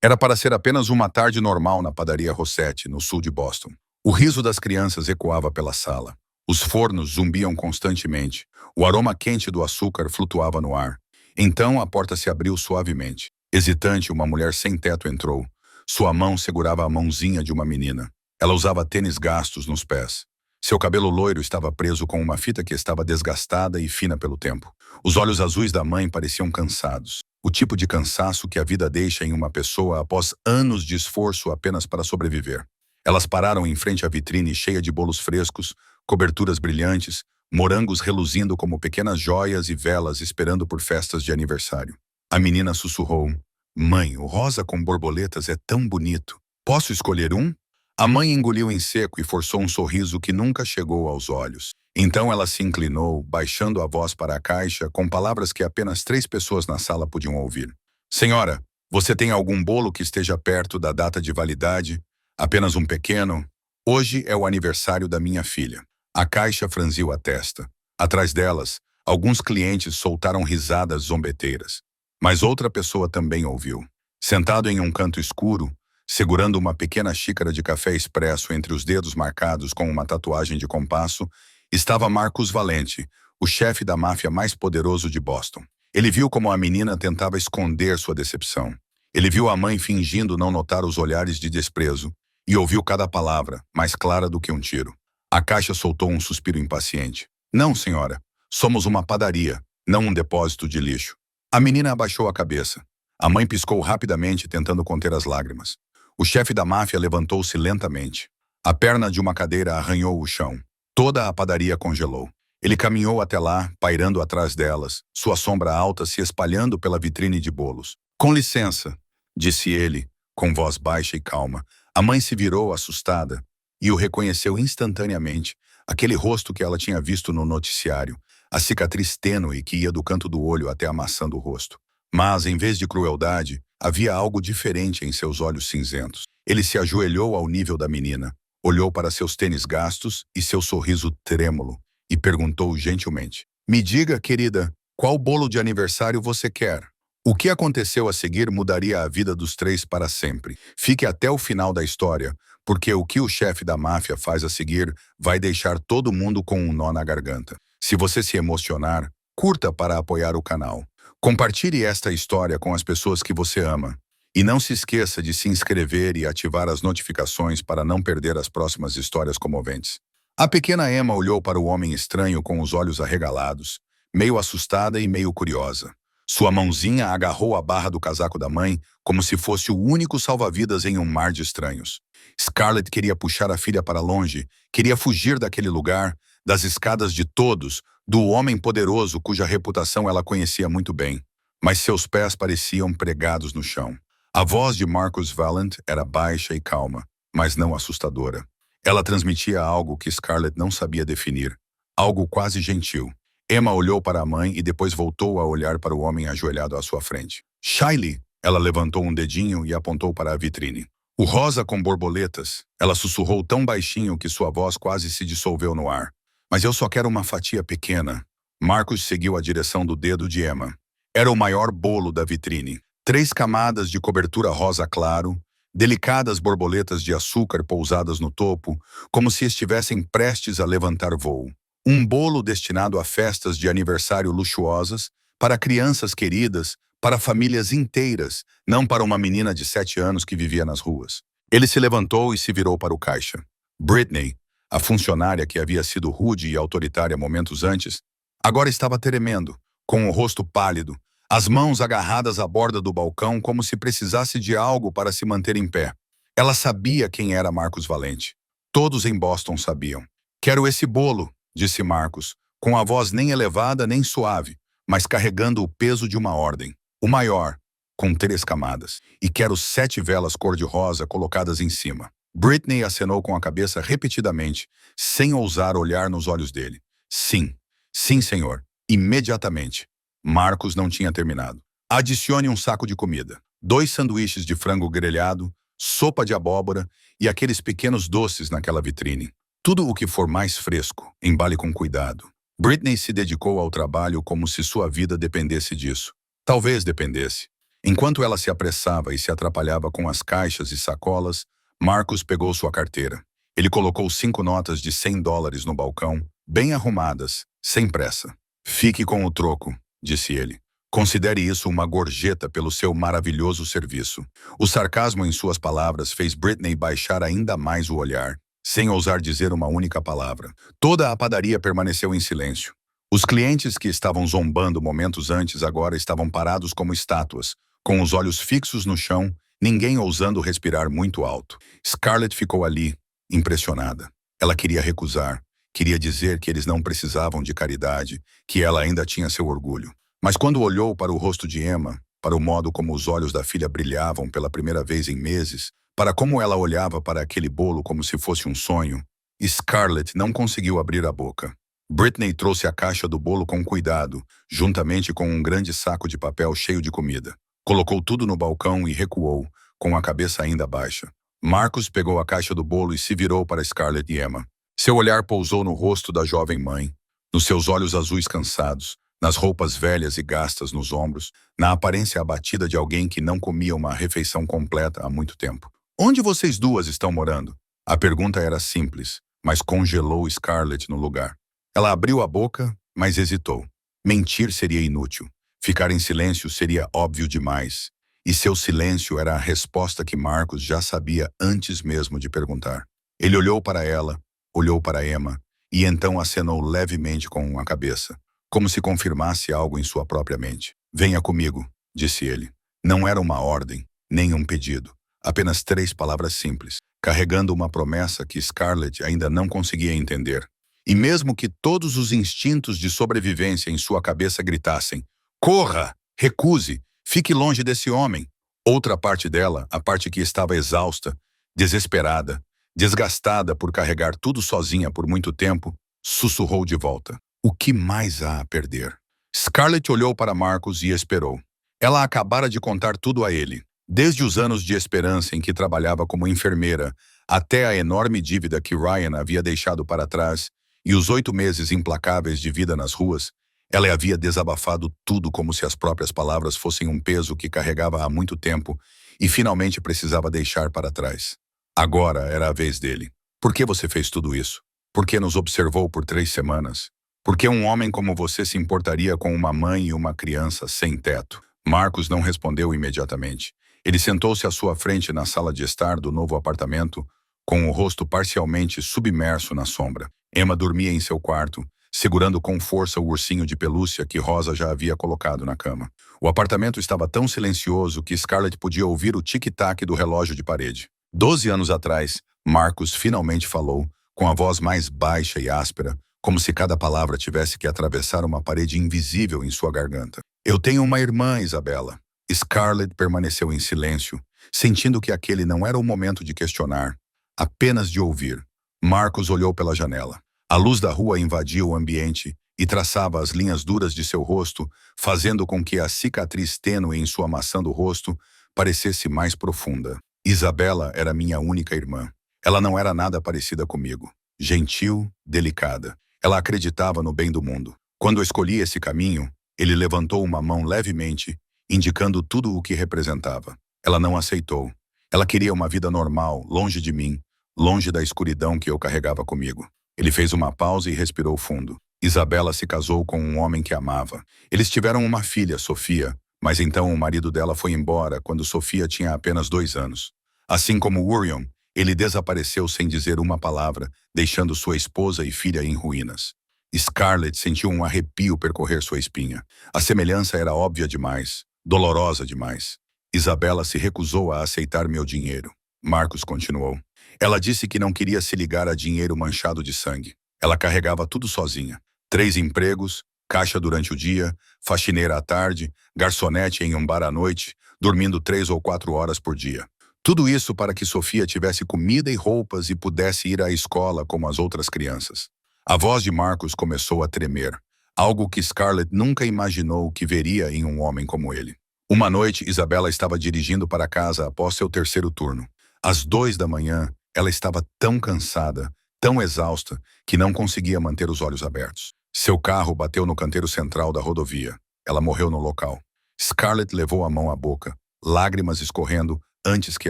Era para ser apenas uma tarde normal na padaria Rossetti, no sul de Boston. O riso das crianças ecoava pela sala. Os fornos zumbiam constantemente. O aroma quente do açúcar flutuava no ar. Então a porta se abriu suavemente. Hesitante, uma mulher sem teto entrou. Sua mão segurava a mãozinha de uma menina. Ela usava tênis gastos nos pés. Seu cabelo loiro estava preso com uma fita que estava desgastada e fina pelo tempo. Os olhos azuis da mãe pareciam cansados. O tipo de cansaço que a vida deixa em uma pessoa após anos de esforço apenas para sobreviver. Elas pararam em frente à vitrine cheia de bolos frescos, coberturas brilhantes, morangos reluzindo como pequenas joias e velas esperando por festas de aniversário. A menina sussurrou: "Mãe, o rosa com borboletas é tão bonito. Posso escolher um?" A mãe engoliu em seco e forçou um sorriso que nunca chegou aos olhos. Então ela se inclinou, baixando a voz para a caixa, com palavras que apenas 3 pessoas na sala podiam ouvir. "Senhora, você tem algum bolo que esteja perto da data de validade? Apenas um pequeno? Hoje é o aniversário da minha filha." A caixa franziu a testa. Atrás delas, alguns clientes soltaram risadas zombeteiras. Mas outra pessoa também ouviu. Sentado em um canto escuro, segurando uma pequena xícara de café expresso entre os dedos marcados com uma tatuagem de compasso, estava Marcus Valente, o chefe da máfia mais poderoso de Boston. Ele viu como a menina tentava esconder sua decepção. Ele viu a mãe fingindo não notar os olhares de desprezo e ouviu cada palavra, mais clara do que um tiro. A caixa soltou um suspiro impaciente. "Não, senhora. Somos uma padaria, não um depósito de lixo." A menina abaixou a cabeça. A mãe piscou rapidamente, tentando conter as lágrimas. O chefe da máfia levantou-se lentamente. A perna de uma cadeira arranhou o chão. Toda a padaria congelou. Ele caminhou até lá, pairando atrás delas, sua sombra alta se espalhando pela vitrine de bolos. "Com licença", disse ele, com voz baixa e calma. A mãe se virou, assustada, e o reconheceu instantaneamente, aquele rosto que ela tinha visto no noticiário, a cicatriz tênue que ia do canto do olho até a maçã do rosto. Mas, em vez de crueldade, havia algo diferente em seus olhos cinzentos. Ele se ajoelhou ao nível da menina, olhou para seus tênis gastos e seu sorriso trêmulo, e perguntou gentilmente: "Me diga, querida, qual bolo de aniversário você quer?" O que aconteceu a seguir mudaria a vida dos 3 para sempre. Fique até o final da história, porque o que o chefe da máfia faz a seguir vai deixar todo mundo com um nó na garganta. Se você se emocionar, curta para apoiar o canal. Compartilhe esta história com as pessoas que você ama. E não se esqueça de se inscrever e ativar as notificações para não perder as próximas histórias comoventes. A pequena Emma olhou para o homem estranho com os olhos arregalados, meio assustada e meio curiosa. Sua mãozinha agarrou a barra do casaco da mãe como se fosse o único salva-vidas em um mar de estranhos. Scarlett queria puxar a filha para longe, queria fugir daquele lugar, das escadas de todos, do homem poderoso cuja reputação ela conhecia muito bem. Mas seus pés pareciam pregados no chão. A voz de Marcus Valent era baixa e calma, mas não assustadora. Ela transmitia algo que Scarlett não sabia definir, algo quase gentil. Emma olhou para a mãe e depois voltou a olhar para o homem ajoelhado à sua frente. "Shiley!" Ela levantou um dedinho e apontou para a vitrine. "O rosa com borboletas." Ela sussurrou tão baixinho que sua voz quase se dissolveu no ar. "Mas eu só quero uma fatia pequena." Marcus seguiu a direção do dedo de Emma. Era o maior bolo da vitrine. 3 camadas de cobertura rosa claro, delicadas borboletas de açúcar pousadas no topo, como se estivessem prestes a levantar voo. Um bolo destinado a festas de aniversário luxuosas, para crianças queridas, para famílias inteiras, não para uma menina de 7 anos que vivia nas ruas. Ele se levantou e se virou para o caixa. Britney, a funcionária que havia sido rude e autoritária momentos antes, agora estava tremendo, com o rosto pálido, as mãos agarradas à borda do balcão como se precisasse de algo para se manter em pé. Ela sabia quem era Marcus Valente. Todos em Boston sabiam. "Quero esse bolo", disse Marcus, com a voz nem elevada nem suave, mas carregando o peso de uma ordem. "O maior, com 3 camadas. E quero 7 velas cor-de-rosa colocadas em cima." Britney acenou com a cabeça repetidamente, sem ousar olhar nos olhos dele. "Sim, sim, senhor. Imediatamente." Marcus não tinha terminado. "Adicione um saco de comida, 2 sanduíches de frango grelhado, sopa de abóbora e aqueles pequenos doces naquela vitrine. Tudo o que for mais fresco, embale com cuidado." Britney se dedicou ao trabalho como se sua vida dependesse disso. Talvez dependesse. Enquanto ela se apressava e se atrapalhava com as caixas e sacolas, Marcos pegou sua carteira. Ele colocou 5 notas de US$ 100 no balcão, bem arrumadas, sem pressa. Fique com o troco, disse ele. Considere isso uma gorjeta pelo seu maravilhoso serviço. O sarcasmo em suas palavras fez Britney baixar ainda mais o olhar, sem ousar dizer uma única palavra. Toda a padaria permaneceu em silêncio. Os clientes que estavam zombando momentos antes agora estavam parados como estátuas, com os olhos fixos no chão, ninguém ousando respirar muito alto. Scarlett ficou ali, impressionada. Ela queria recusar, queria dizer que eles não precisavam de caridade, que ela ainda tinha seu orgulho. Mas quando olhou para o rosto de Emma, para o modo como os olhos da filha brilhavam pela primeira vez em meses, para como ela olhava para aquele bolo como se fosse um sonho, Scarlett não conseguiu abrir a boca. Britney trouxe a caixa do bolo com cuidado, juntamente com um grande saco de papel cheio de comida. Colocou tudo no balcão e recuou, com a cabeça ainda baixa. Marcos pegou a caixa do bolo e se virou para Scarlett e Emma. Seu olhar pousou no rosto da jovem mãe, nos seus olhos azuis cansados, nas roupas velhas e gastas nos ombros, na aparência abatida de alguém que não comia uma refeição completa há muito tempo. Onde vocês duas estão morando? A pergunta era simples, mas congelou Scarlett no lugar. Ela abriu a boca, mas hesitou. Mentir seria inútil. Ficar em silêncio seria óbvio demais. E seu silêncio era a resposta que Marcos já sabia antes mesmo de perguntar. Ele olhou para ela, olhou para Emma, e então acenou levemente com a cabeça, como se confirmasse algo em sua própria mente. Venha comigo, disse ele. Não era uma ordem, nem um pedido. Apenas 3 palavras simples, carregando uma promessa que Scarlett ainda não conseguia entender. E mesmo que todos os instintos de sobrevivência em sua cabeça gritassem, corra, recuse, fique longe desse homem. Outra parte dela, a parte que estava exausta, desesperada, desgastada por carregar tudo sozinha por muito tempo, sussurrou de volta. O que mais há a perder? Scarlett olhou para Marcos e esperou. Ela acabara de contar tudo a ele. Desde os anos de esperança em que trabalhava como enfermeira, até a enorme dívida que Ryan havia deixado para trás e os 8 meses implacáveis de vida nas ruas, ela havia desabafado tudo como se as próprias palavras fossem um peso que carregava há muito tempo e finalmente precisava deixar para trás. Agora era a vez dele. Por que você fez tudo isso? Por que nos observou por 3 semanas? Por que um homem como você se importaria com uma mãe e uma criança sem teto? Marcos não respondeu imediatamente. Ele sentou-se à sua frente na sala de estar do novo apartamento, com o rosto parcialmente submerso na sombra. Emma dormia em seu quarto, segurando com força o ursinho de pelúcia que Rosa já havia colocado na cama. O apartamento estava tão silencioso que Scarlett podia ouvir o tic-tac do relógio de parede. 12 anos atrás, Marcos finalmente falou, com a voz mais baixa e áspera, como se cada palavra tivesse que atravessar uma parede invisível em sua garganta. Eu tenho uma irmã, Isabela. Scarlett permaneceu em silêncio, sentindo que aquele não era o momento de questionar, apenas de ouvir. Marcos olhou pela janela. A luz da rua invadia o ambiente e traçava as linhas duras de seu rosto, fazendo com que a cicatriz tênue em sua maçã do rosto parecesse mais profunda. Isabela era minha única irmã. Ela não era nada parecida comigo. Gentil, delicada. Ela acreditava no bem do mundo. Quando escolhi esse caminho, ele levantou uma mão levemente, indicando tudo o que representava. Ela não aceitou. Ela queria uma vida normal, longe de mim, longe da escuridão que eu carregava comigo. Ele fez uma pausa e respirou fundo. Isabela se casou com um homem que amava. Eles tiveram uma filha, Sofia, mas então o marido dela foi embora quando Sofia tinha apenas 2 anos. Assim como Urion, ele desapareceu sem dizer uma palavra, deixando sua esposa e filha em ruínas. Scarlett sentiu um arrepio percorrer sua espinha. A semelhança era óbvia demais, dolorosa demais. Isabela se recusou a aceitar meu dinheiro. Marcos continuou. Ela disse que não queria se ligar a dinheiro manchado de sangue. Ela carregava tudo sozinha. 3 empregos, caixa durante o dia, faxineira à tarde, garçonete em um bar à noite, dormindo 3 ou 4 horas por dia. Tudo isso para que Sofia tivesse comida e roupas e pudesse ir à escola como as outras crianças. A voz de Marcos começou a tremer, algo que Scarlett nunca imaginou que veria em um homem como ele. Uma noite, Isabela estava dirigindo para casa após seu 3º turno. Às 2 da manhã, ela estava tão cansada, tão exausta, que não conseguia manter os olhos abertos. Seu carro bateu no canteiro central da rodovia. Ela morreu no local. Scarlett levou a mão à boca, lágrimas escorrendo antes que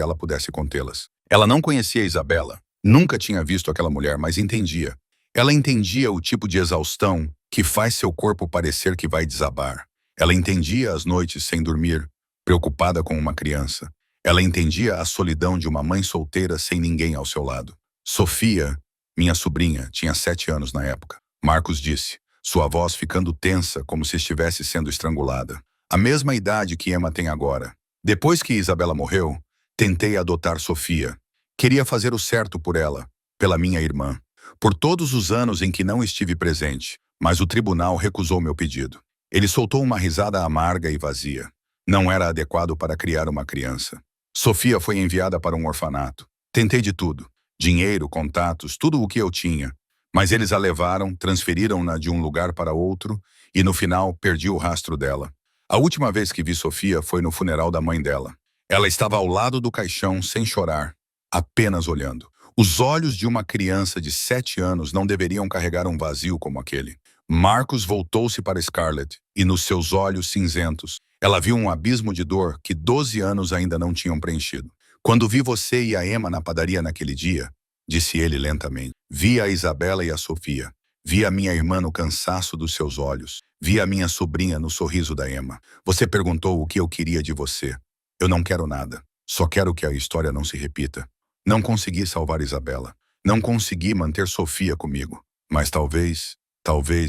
ela pudesse contê-las. Ela não conhecia Isabela, nunca tinha visto aquela mulher, mas entendia. Ela entendia o tipo de exaustão que faz seu corpo parecer que vai desabar. Ela entendia as noites sem dormir, preocupada com uma criança. Ela entendia a solidão de uma mãe solteira sem ninguém ao seu lado. Sofia, minha sobrinha, tinha 7 anos na época. Marcos disse, sua voz ficando tensa como se estivesse sendo estrangulada. A mesma idade que Emma tem agora. Depois que Isabela morreu, tentei adotar Sofia. Queria fazer o certo por ela, pela minha irmã. Por todos os anos em que não estive presente, mas o tribunal recusou meu pedido. Ele soltou uma risada amarga e vazia. Não era adequado para criar uma criança. Sofia foi enviada para um orfanato. Tentei de tudo. Dinheiro, contatos, tudo o que eu tinha. Mas eles a levaram, transferiram-na de um lugar para outro e no final perdi o rastro dela. A última vez que vi Sofia foi no funeral da mãe dela. Ela estava ao lado do caixão sem chorar, apenas olhando. Os olhos de uma criança de 7 anos não deveriam carregar um vazio como aquele. Marcos voltou-se para Scarlett e nos seus olhos cinzentos, ela viu um abismo de dor que 12 anos ainda não tinham preenchido. Quando vi você e a Emma na padaria naquele dia, disse ele lentamente, vi a Isabela e a Sofia. Vi a minha irmã no cansaço dos seus olhos. Vi a minha sobrinha no sorriso da Emma. Você perguntou o que eu queria de você. Eu não quero nada. Só quero que a história não se repita. Não consegui salvar Isabela. Não consegui manter Sofia comigo. Mas talvez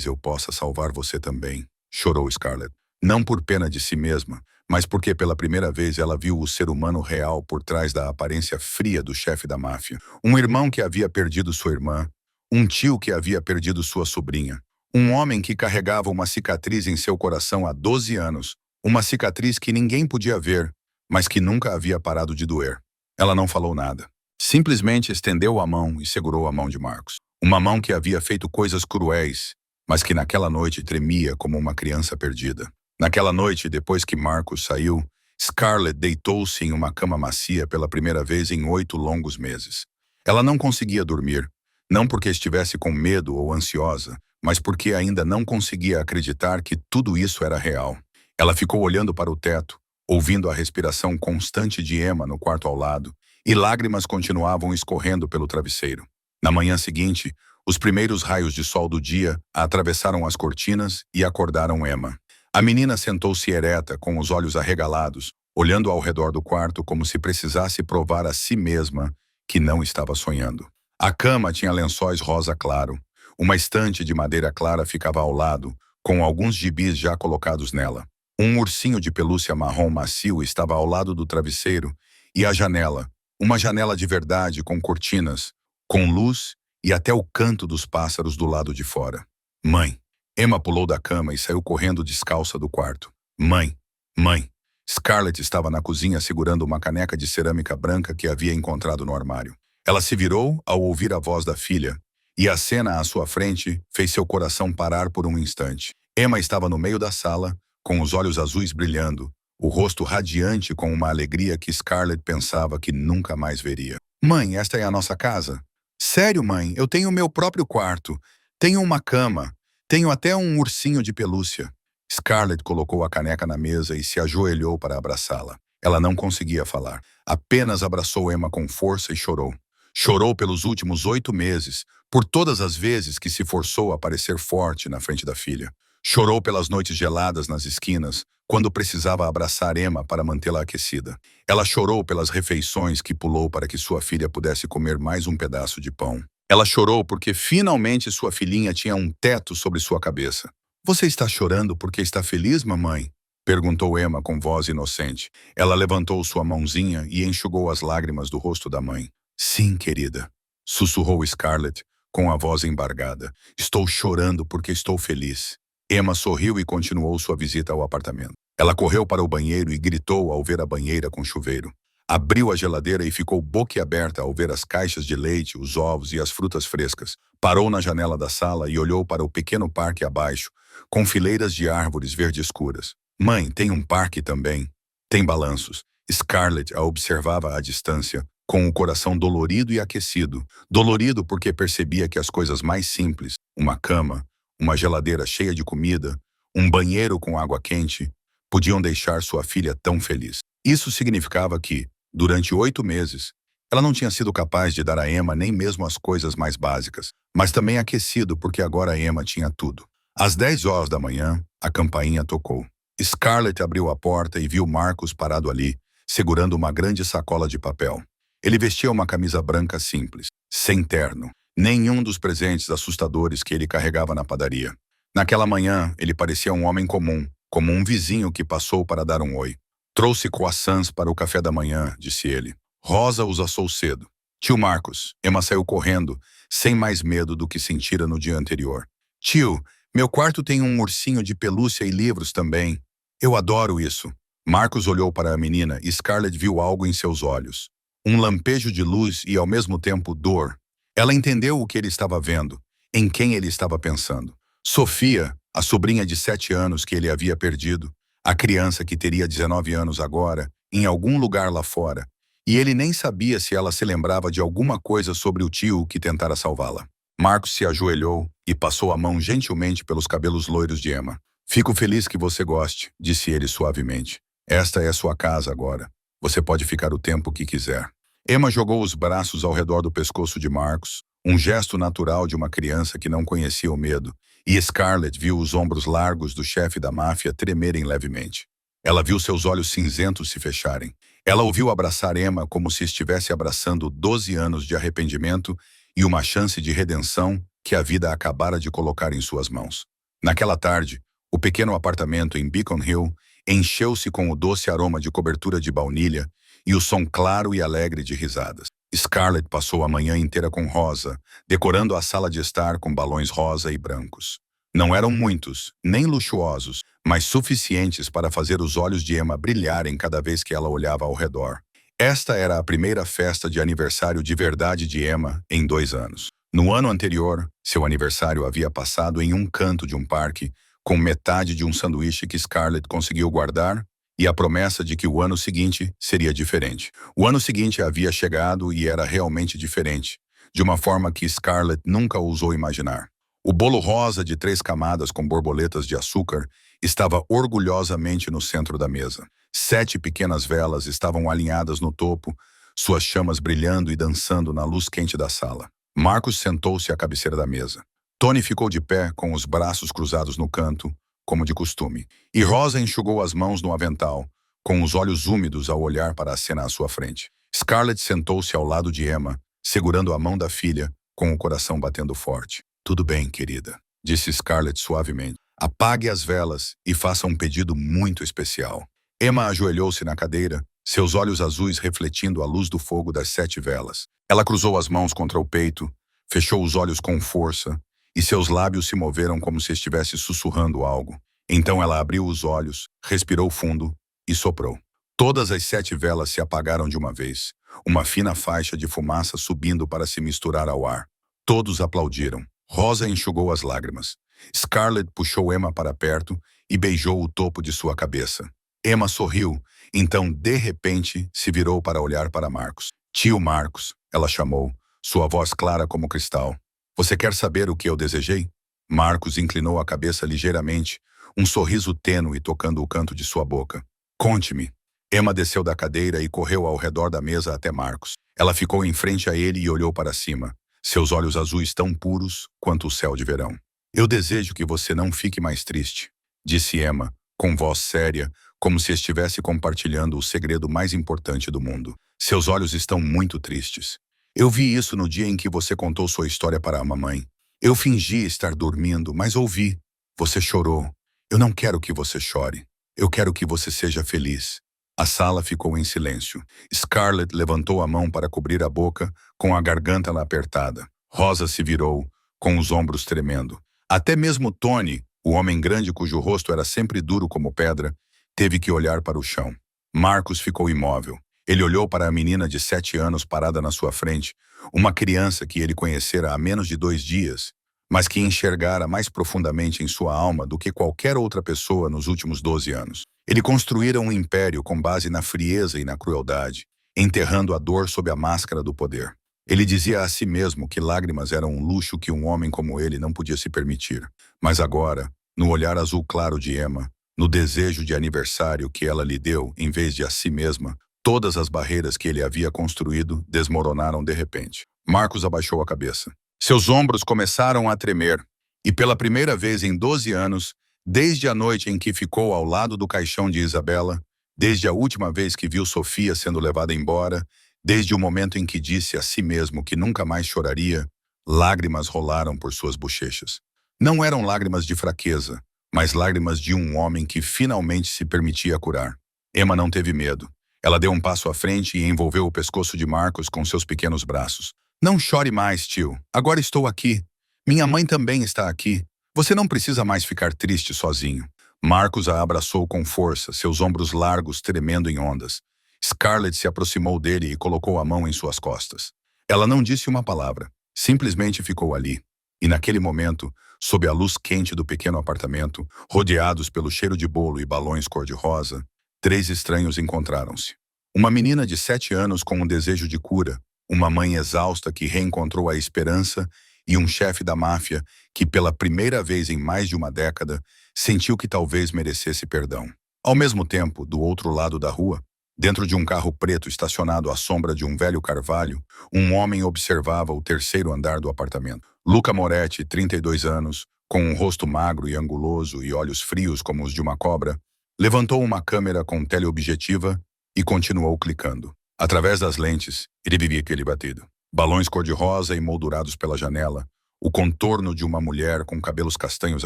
eu possa salvar você também, chorou Scarlett. Não por pena de si mesma, mas porque pela primeira vez ela viu o ser humano real por trás da aparência fria do chefe da máfia. Um irmão que havia perdido sua irmã, um tio que havia perdido sua sobrinha, um homem que carregava uma cicatriz em seu coração há 12 anos, uma cicatriz que ninguém podia ver, mas que nunca havia parado de doer. Ela não falou nada. Simplesmente estendeu a mão e segurou a mão de Marcos. Uma mão que havia feito coisas cruéis, mas que naquela noite tremia como uma criança perdida. Naquela noite, depois que Marcos saiu, Scarlett deitou-se em uma cama macia pela primeira vez em 8 longos meses. Ela não conseguia dormir, não porque estivesse com medo ou ansiosa, mas porque ainda não conseguia acreditar que tudo isso era real. Ela ficou olhando para o teto, ouvindo a respiração constante de Emma no quarto ao lado, e lágrimas continuavam escorrendo pelo travesseiro. Na manhã seguinte, os primeiros raios de sol do dia atravessaram as cortinas e acordaram Emma. A menina sentou-se ereta, com os olhos arregalados, olhando ao redor do quarto como se precisasse provar a si mesma que não estava sonhando. A cama tinha lençóis rosa claro. Uma estante de madeira clara ficava ao lado, com alguns gibis já colocados nela. Um ursinho de pelúcia marrom macio estava ao lado do travesseiro e a janela, uma janela de verdade com cortinas, com luz e até o canto dos pássaros do lado de fora. Mãe! Emma pulou da cama e saiu correndo descalça do quarto. Mãe! Mãe! Scarlett estava na cozinha segurando uma caneca de cerâmica branca que havia encontrado no armário. Ela se virou ao ouvir a voz da filha, e a cena à sua frente fez seu coração parar por um instante. Emma estava no meio da sala, com os olhos azuis brilhando, o rosto radiante com uma alegria que Scarlett pensava que nunca mais veria. Mãe, esta é a nossa casa? Sério, mãe, eu tenho o meu próprio quarto. Tenho uma cama. Tenho até um ursinho de pelúcia. Scarlett colocou a caneca na mesa e se ajoelhou para abraçá-la. Ela não conseguia falar. Apenas abraçou Emma com força e chorou. Chorou pelos últimos 8 meses, por todas as vezes que se forçou a parecer forte na frente da filha. Chorou pelas noites geladas nas esquinas, quando precisava abraçar Emma para mantê-la aquecida. Ela chorou pelas refeições que pulou para que sua filha pudesse comer mais um pedaço de pão. Ela chorou porque finalmente sua filhinha tinha um teto sobre sua cabeça. Você está chorando porque está feliz, mamãe? Perguntou Emma com voz inocente. Ela levantou sua mãozinha e enxugou as lágrimas do rosto da mãe. Sim, querida, sussurrou Scarlett, com a voz embargada. Estou chorando porque estou feliz. Emma sorriu e continuou sua visita ao apartamento. Ela correu para o banheiro e gritou ao ver a banheira com chuveiro. Abriu a geladeira e ficou boquiaberta ao ver as caixas de leite, os ovos e as frutas frescas. Parou na janela da sala e olhou para o pequeno parque abaixo, com fileiras de árvores verde escuras. Mãe, tem um parque também. Tem balanços. Scarlett a observava à distância, com o coração dolorido e aquecido. Dolorido porque percebia que as coisas mais simples, uma cama, uma geladeira cheia de comida, um banheiro com água quente, podiam deixar sua filha tão feliz. Isso significava que, durante 8 meses, ela não tinha sido capaz de dar a Emma nem mesmo as coisas mais básicas, mas também aquecido porque agora a Emma tinha tudo. Às 10 horas da manhã, a campainha tocou. Scarlett abriu a porta e viu Marcus parado ali, segurando uma grande sacola de papel. Ele vestia uma camisa branca simples, sem terno, nenhum dos presentes assustadores que ele carregava na padaria. Naquela manhã, ele parecia um homem comum, como um vizinho que passou para dar um oi. Trouxe croissants para o café da manhã, disse ele. Rosa os assou cedo. Tio Marcus, Emma saiu correndo, sem mais medo do que sentira no dia anterior. Tio, meu quarto tem um ursinho de pelúcia e livros também. Eu adoro isso. Marcus olhou para a menina e Scarlett viu algo em seus olhos. Um lampejo de luz e, ao mesmo tempo, dor. Ela entendeu o que ele estava vendo, em quem ele estava pensando. Sofia, a sobrinha de 7 anos que ele havia perdido, a criança que teria 19 anos agora, em algum lugar lá fora, e ele nem sabia se ela se lembrava de alguma coisa sobre o tio que tentara salvá-la. Marcos se ajoelhou e passou a mão gentilmente pelos cabelos loiros de Emma. Fico feliz que você goste, disse ele suavemente. Esta é sua casa agora. Você pode ficar o tempo que quiser. Emma jogou os braços ao redor do pescoço de Marcos, um gesto natural de uma criança que não conhecia o medo, e Scarlett viu os ombros largos do chefe da máfia tremerem levemente. Ela viu seus olhos cinzentos se fecharem. Ela ouviu abraçar Emma como se estivesse abraçando 12 anos de arrependimento e uma chance de redenção que a vida acabara de colocar em suas mãos. Naquela tarde, o pequeno apartamento em Beacon Hill encheu-se com o doce aroma de cobertura de baunilha e o som claro e alegre de risadas. Scarlett passou a manhã inteira com Rosa, decorando a sala de estar com balões rosa e brancos. Não eram muitos, nem luxuosos, mas suficientes para fazer os olhos de Emma brilharem cada vez que ela olhava ao redor. Esta era a primeira festa de aniversário de verdade de Emma em 2 anos. No ano anterior, seu aniversário havia passado em um canto de um parque, com metade de um sanduíche que Scarlett conseguiu guardar e a promessa de que o ano seguinte seria diferente. O ano seguinte havia chegado e era realmente diferente, de uma forma que Scarlett nunca ousou imaginar. O bolo rosa de 3 camadas com borboletas de açúcar estava orgulhosamente no centro da mesa. 7 pequenas velas estavam alinhadas no topo, suas chamas brilhando e dançando na luz quente da sala. Marcus sentou-se à cabeceira da mesa. Tony ficou de pé com os braços cruzados no canto, como de costume, e Rosa enxugou as mãos no avental, com os olhos úmidos ao olhar para a cena à sua frente. Scarlett sentou-se ao lado de Emma, segurando a mão da filha, com o coração batendo forte. Tudo bem, querida, disse Scarlett suavemente. Apague as velas e faça um pedido muito especial. Emma ajoelhou-se na cadeira, seus olhos azuis refletindo a luz do fogo das 7 velas. Ela cruzou as mãos contra o peito, fechou os olhos com força, e seus lábios se moveram como se estivesse sussurrando algo. Então ela abriu os olhos, respirou fundo e soprou. Todas as 7 velas se apagaram de uma vez, uma fina faixa de fumaça subindo para se misturar ao ar. Todos aplaudiram. Rosa enxugou as lágrimas. Scarlett puxou Emma para perto e beijou o topo de sua cabeça. Emma sorriu, então, de repente, se virou para olhar para Marcos. Tio Marcos, ela chamou, sua voz clara como cristal. Você quer saber o que eu desejei? Marcos inclinou a cabeça ligeiramente, um sorriso tênue tocando o canto de sua boca. Conte-me. Emma desceu da cadeira e correu ao redor da mesa até Marcos. Ela ficou em frente a ele e olhou para cima, seus olhos azuis tão puros quanto o céu de verão. Eu desejo que você não fique mais triste, disse Emma, com voz séria, como se estivesse compartilhando o segredo mais importante do mundo. Seus olhos estão muito tristes. Eu vi isso no dia em que você contou sua história para a mamãe. Eu fingi estar dormindo, mas ouvi. Você chorou. Eu não quero que você chore. Eu quero que você seja feliz. A sala ficou em silêncio. Scarlett levantou a mão para cobrir a boca, com a garganta apertada. Rosa se virou, com os ombros tremendo. Até mesmo Tony, o homem grande cujo rosto era sempre duro como pedra, teve que olhar para o chão. Marcos ficou imóvel. Ele olhou para a menina de 7 anos parada na sua frente, uma criança que ele conhecera há menos de 2 dias, mas que enxergara mais profundamente em sua alma do que qualquer outra pessoa nos últimos 12 anos. Ele construíra um império com base na frieza e na crueldade, enterrando a dor sob a máscara do poder. Ele dizia a si mesmo que lágrimas eram um luxo que um homem como ele não podia se permitir. Mas agora, no olhar azul claro de Emma, no desejo de aniversário que ela lhe deu em vez de a si mesma, todas as barreiras que ele havia construído desmoronaram de repente. Marcos abaixou a cabeça. Seus ombros começaram a tremer, e pela primeira vez em 12 anos, desde a noite em que ficou ao lado do caixão de Isabela, desde a última vez que viu Sofia sendo levada embora, desde o momento em que disse a si mesmo que nunca mais choraria, lágrimas rolaram por suas bochechas. Não eram lágrimas de fraqueza, mas lágrimas de um homem que finalmente se permitia curar. Emma não teve medo. Ela deu um passo à frente e envolveu o pescoço de Marcos com seus pequenos braços. Não chore mais, tio. Agora estou aqui. Minha mãe também está aqui. Você não precisa mais ficar triste sozinho. Marcos a abraçou com força, seus ombros largos tremendo em ondas. Scarlett se aproximou dele e colocou a mão em suas costas. Ela não disse uma palavra, simplesmente ficou ali. E naquele momento, sob a luz quente do pequeno apartamento, rodeados pelo cheiro de bolo e balões cor-de-rosa, 3 estranhos encontraram-se. Uma menina de 7 anos com um desejo de cura, uma mãe exausta que reencontrou a esperança e um chefe da máfia que, pela primeira vez em mais de uma década, sentiu que talvez merecesse perdão. Ao mesmo tempo, do outro lado da rua, dentro de um carro preto estacionado à sombra de um velho carvalho, um homem observava o 3º andar do apartamento. Luca Moretti, 32 anos, com um rosto magro e anguloso e olhos frios como os de uma cobra, levantou uma câmera com teleobjetiva e continuou clicando. Através das lentes, ele vivia aquele batido. Balões cor-de-rosa emoldurados pela janela, o contorno de uma mulher com cabelos castanhos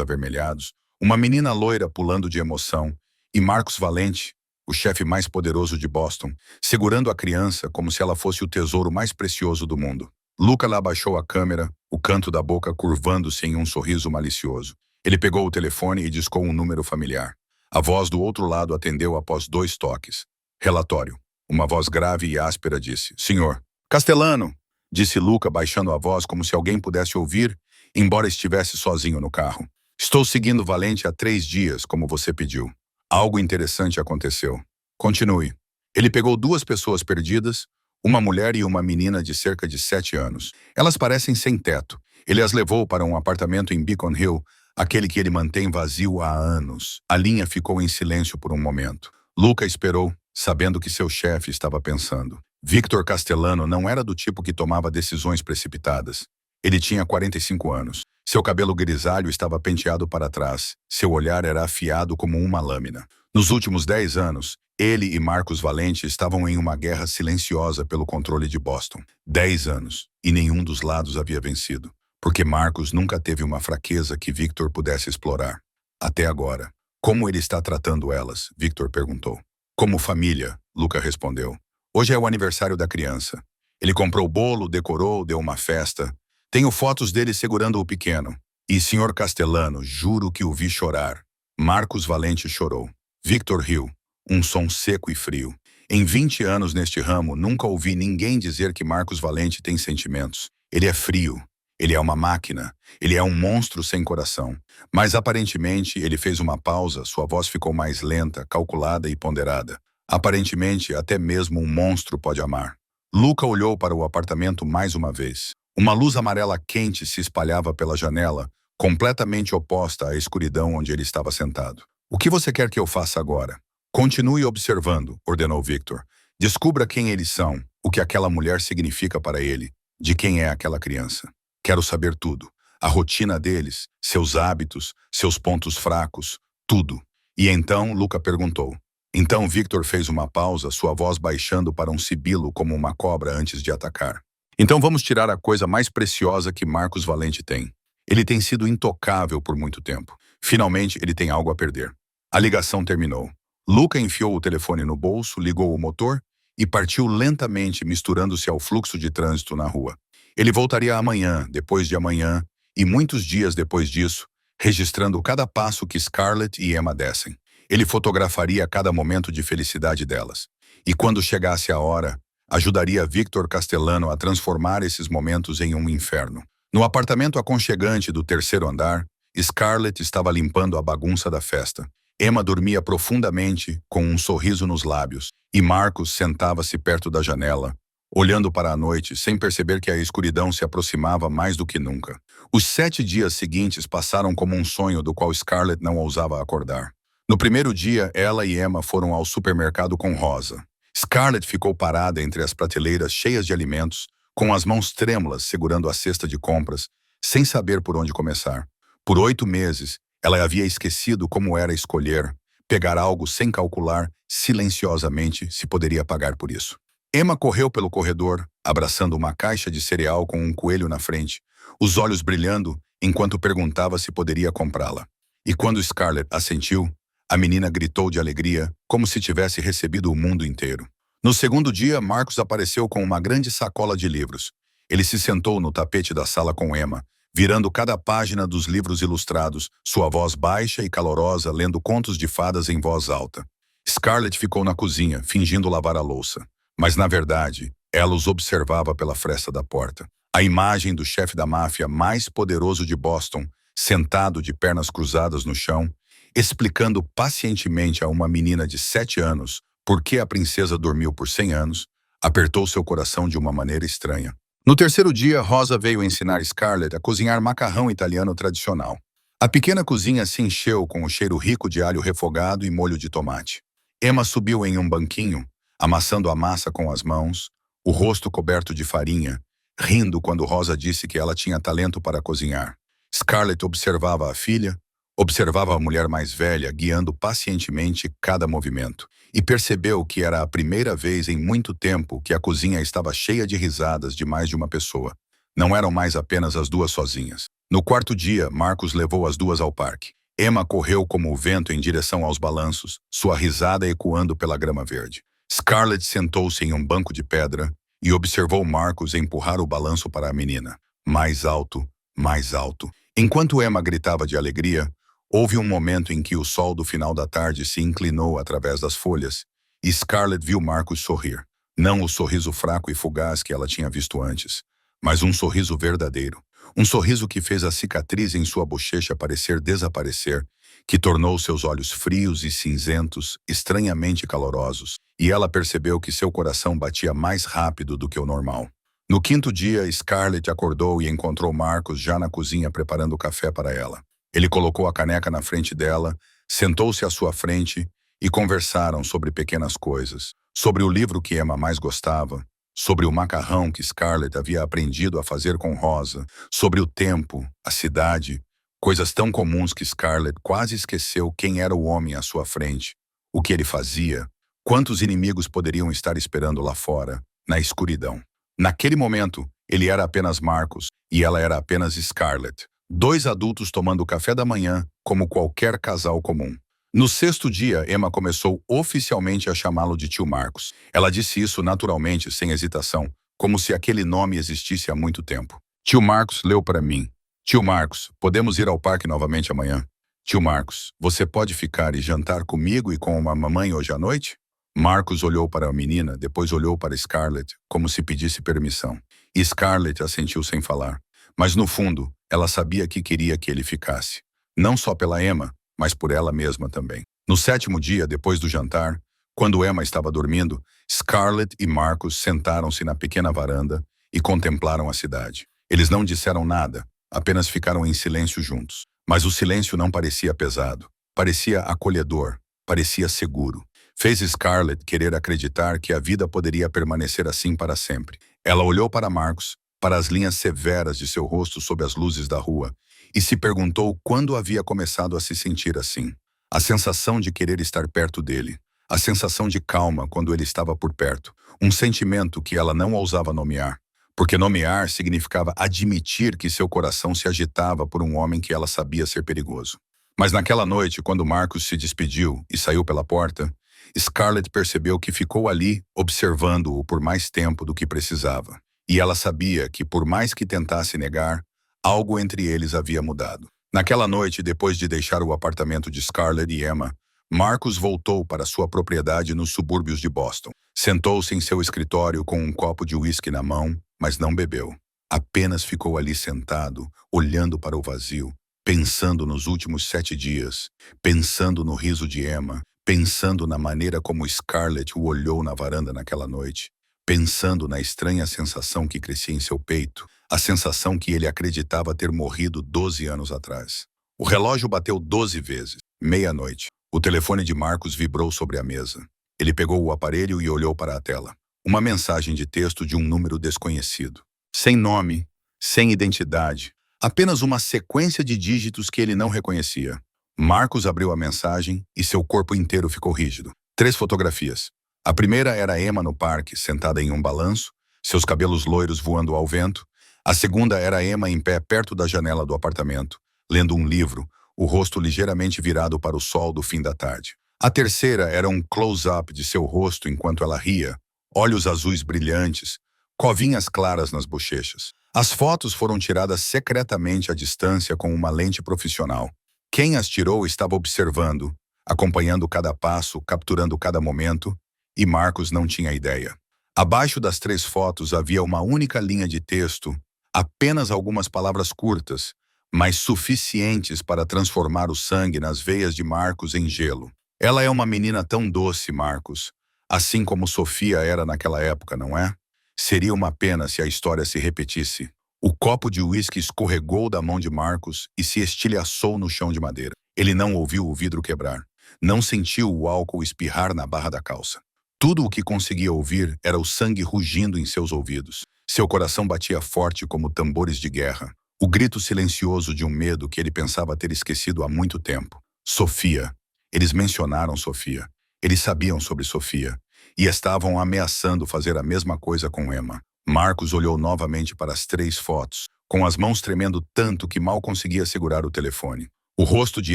avermelhados, uma menina loira pulando de emoção, e Marcos Valente, o chefe mais poderoso de Boston, segurando a criança como se ela fosse o tesouro mais precioso do mundo. Luca lá abaixou a câmera, o canto da boca curvando-se em um sorriso malicioso. Ele pegou o telefone e discou um número familiar. A voz do outro lado atendeu após 2 toques. Relatório. Uma voz grave e áspera disse: Senhor. Castellano, disse Luca baixando a voz como se alguém pudesse ouvir, embora estivesse sozinho no carro. Estou seguindo Valente há 3 dias, como você pediu. Algo interessante aconteceu. Continue. Ele pegou 2 pessoas perdidas, uma mulher e uma menina de cerca de 7 anos. Elas parecem sem teto. Ele as levou para um apartamento em Beacon Hill, aquele que ele mantém vazio há anos. A linha ficou em silêncio por um momento. Luca esperou, sabendo que seu chefe estava pensando. Victor Castellano não era do tipo que tomava decisões precipitadas. Ele tinha 45 anos. Seu cabelo grisalho estava penteado para trás. Seu olhar era afiado como uma lâmina. Nos últimos 10 anos, ele e Marcos Valente estavam em uma guerra silenciosa pelo controle de Boston. 10 anos, e nenhum dos lados havia vencido. Porque Marcos nunca teve uma fraqueza que Victor pudesse explorar. Até agora. Como ele está tratando elas? Victor perguntou. Como família, Luca respondeu. Hoje é o aniversário da criança. Ele comprou bolo, decorou, deu uma festa. Tenho fotos dele segurando o pequeno. E Sr. Castellano, juro que o vi chorar. Marcos Valente chorou. Victor riu. Um som seco e frio. Em 20 anos neste ramo, nunca ouvi ninguém dizer que Marcos Valente tem sentimentos. Ele é frio. Ele é uma máquina. Ele é um monstro sem coração. Mas aparentemente ele fez uma pausa, sua voz ficou mais lenta, calculada e ponderada. Aparentemente, até mesmo um monstro pode amar. Luca olhou para o apartamento mais uma vez. Uma luz amarela quente se espalhava pela janela, completamente oposta à escuridão onde ele estava sentado. O que você quer que eu faça agora? Continue observando, ordenou Victor. Descubra quem eles são, o que aquela mulher significa para ele, de quem é aquela criança. Quero saber tudo. A rotina deles, seus hábitos, seus pontos fracos, tudo. E então Luca perguntou. Então Victor fez uma pausa, sua voz baixando para um sibilo como uma cobra antes de atacar. Então vamos tirar a coisa mais preciosa que Marcos Valente tem. Ele tem sido intocável por muito tempo. Finalmente ele tem algo a perder. A ligação terminou. Luca enfiou o telefone no bolso, ligou o motor e partiu lentamente, misturando-se ao fluxo de trânsito na rua. Ele voltaria amanhã, depois de amanhã, e muitos dias depois disso, registrando cada passo que Scarlett e Emma dessem. Ele fotografaria cada momento de felicidade delas. E quando chegasse a hora, ajudaria Victor Castellano a transformar esses momentos em um inferno. No apartamento aconchegante do 3º andar, Scarlett estava limpando a bagunça da festa. Emma dormia profundamente, com um sorriso nos lábios, e Marcos sentava-se perto da janela, olhando para a noite, sem perceber que a escuridão se aproximava mais do que nunca. Os 7 dias seguintes passaram como um sonho do qual Scarlett não ousava acordar. No primeiro dia, ela e Emma foram ao supermercado com Rosa. Scarlett ficou parada entre as prateleiras cheias de alimentos, com as mãos trêmulas segurando a cesta de compras, sem saber por onde começar. Por 8 meses, ela havia esquecido como era escolher, pegar algo sem calcular silenciosamente se poderia pagar por isso. Emma correu pelo corredor, abraçando uma caixa de cereal com um coelho na frente, os olhos brilhando enquanto perguntava se poderia comprá-la. E quando Scarlett assentiu, a menina gritou de alegria, como se tivesse recebido o mundo inteiro. No segundo dia, Marcos apareceu com uma grande sacola de livros. Ele se sentou no tapete da sala com Emma, virando cada página dos livros ilustrados, sua voz baixa e calorosa lendo contos de fadas em voz alta. Scarlett ficou na cozinha, fingindo lavar a louça. Mas, na verdade, ela os observava pela fresta da porta. A imagem do chefe da máfia mais poderoso de Boston, sentado de pernas cruzadas no chão, explicando pacientemente a uma menina de 7 anos por que a princesa dormiu por 100 anos, apertou seu coração de uma maneira estranha. No terceiro dia, Rosa veio ensinar Scarlett a cozinhar macarrão italiano tradicional. A pequena cozinha se encheu com o cheiro rico de alho refogado e molho de tomate. Emma subiu em um banquinho, amassando a massa com as mãos, o rosto coberto de farinha, rindo quando Rosa disse que ela tinha talento para cozinhar. Scarlett observava a filha, observava a mulher mais velha guiando pacientemente cada movimento e percebeu que era a primeira vez em muito tempo que a cozinha estava cheia de risadas de mais de uma pessoa. Não eram mais apenas as duas sozinhas. No quarto dia, Marcos levou as duas ao parque. Emma correu como o vento em direção aos balanços, sua risada ecoando pela grama verde. Scarlett sentou-se em um banco de pedra e observou Marcos empurrar o balanço para a menina. Mais alto, mais alto. Enquanto Emma gritava de alegria, houve um momento em que o sol do final da tarde se inclinou através das folhas e Scarlett viu Marcos sorrir. Não o sorriso fraco e fugaz que ela tinha visto antes, mas um sorriso verdadeiro. Um sorriso que fez a cicatriz em sua bochecha parecer desaparecer, que tornou seus olhos frios e cinzentos, estranhamente calorosos, e ela percebeu que seu coração batia mais rápido do que o normal. No quinto dia, Scarlett acordou e encontrou Marcos já na cozinha preparando o café para ela. Ele colocou a caneca na frente dela, sentou-se à sua frente e conversaram sobre pequenas coisas, sobre o livro que Emma mais gostava, sobre o macarrão que Scarlett havia aprendido a fazer com Rosa, sobre o tempo, a cidade, coisas tão comuns que Scarlett quase esqueceu quem era o homem à sua frente, o que ele fazia, quantos inimigos poderiam estar esperando lá fora, na escuridão. Naquele momento, ele era apenas Marcos e ela era apenas Scarlett. 2 adultos tomando café da manhã, como qualquer casal comum. No sexto dia, Emma começou oficialmente a chamá-lo de tio Marcos. Ela disse isso naturalmente, sem hesitação, como se aquele nome existisse há muito tempo. Tio Marcos leu para mim. Tio Marcos, podemos ir ao parque novamente amanhã? Tio Marcos, você pode ficar e jantar comigo e com a mamãe hoje à noite? Marcos olhou para a menina, depois olhou para Scarlett, como se pedisse permissão. E Scarlett assentiu sem falar. Mas no fundo, ela sabia que queria que ele ficasse. Não só pela Emma, mas por ela mesma também. No sétimo dia, depois do jantar, quando Emma estava dormindo, Scarlett e Marcos sentaram-se na pequena varanda e contemplaram a cidade. Eles não disseram nada, apenas ficaram em silêncio juntos. Mas o silêncio não parecia pesado. Parecia acolhedor, parecia seguro. Fez Scarlett querer acreditar que a vida poderia permanecer assim para sempre. Ela olhou para Marcos, para as linhas severas de seu rosto sob as luzes da rua, e se perguntou quando havia começado a se sentir assim. A sensação de querer estar perto dele, a sensação de calma quando ele estava por perto, um sentimento que ela não ousava nomear, porque nomear significava admitir que seu coração se agitava por um homem que ela sabia ser perigoso. Mas naquela noite, quando Marcos se despediu e saiu pela porta, Scarlett percebeu que ficou ali observando-o por mais tempo do que precisava. E ela sabia que, por mais que tentasse negar, algo entre eles havia mudado. Naquela noite, depois de deixar o apartamento de Scarlett e Emma, Marcos voltou para sua propriedade nos subúrbios de Boston. Sentou-se em seu escritório com um copo de uísque na mão, mas não bebeu. Apenas ficou ali sentado, olhando para o vazio, pensando nos últimos 7 dias, pensando no riso de Emma, pensando na maneira como Scarlett o olhou na varanda naquela noite, pensando na estranha sensação que crescia em seu peito, a sensação que ele acreditava ter morrido 12 anos atrás. O relógio bateu 12 vezes, meia-noite. O telefone de Marcos vibrou sobre a mesa. Ele pegou o aparelho e olhou para a tela. Uma mensagem de texto de um número desconhecido. Sem nome, sem identidade. Apenas uma sequência de dígitos que ele não reconhecia. Marcos abriu a mensagem e seu corpo inteiro ficou rígido. 3 fotografias. A primeira era Emma no parque, sentada em um balanço, seus cabelos loiros voando ao vento. A segunda era Emma em pé perto da janela do apartamento, lendo um livro, o rosto ligeiramente virado para o sol do fim da tarde. A terceira era um close-up de seu rosto enquanto ela ria, olhos azuis brilhantes, covinhas claras nas bochechas. As fotos foram tiradas secretamente à distância com uma lente profissional. Quem as tirou estava observando, acompanhando cada passo, capturando cada momento, e Marcos não tinha ideia. Abaixo das 3 fotos havia uma única linha de texto, apenas algumas palavras curtas, mas suficientes para transformar o sangue nas veias de Marcos em gelo. Ela é uma menina tão doce, Marcos, assim como Sofia era naquela época, não é? Seria uma pena se a história se repetisse. O copo de uísque escorregou da mão de Marcos e se estilhaçou no chão de madeira. Ele não ouviu o vidro quebrar. Não sentiu o álcool espirrar na barra da calça. Tudo o que conseguia ouvir era o sangue rugindo em seus ouvidos. Seu coração batia forte como tambores de guerra. O grito silencioso de um medo que ele pensava ter esquecido há muito tempo. Sofia. Eles mencionaram Sofia. Eles sabiam sobre Sofia. E estavam ameaçando fazer a mesma coisa com Emma. Marcos olhou novamente para as 3 fotos, com as mãos tremendo tanto que mal conseguia segurar o telefone. O rosto de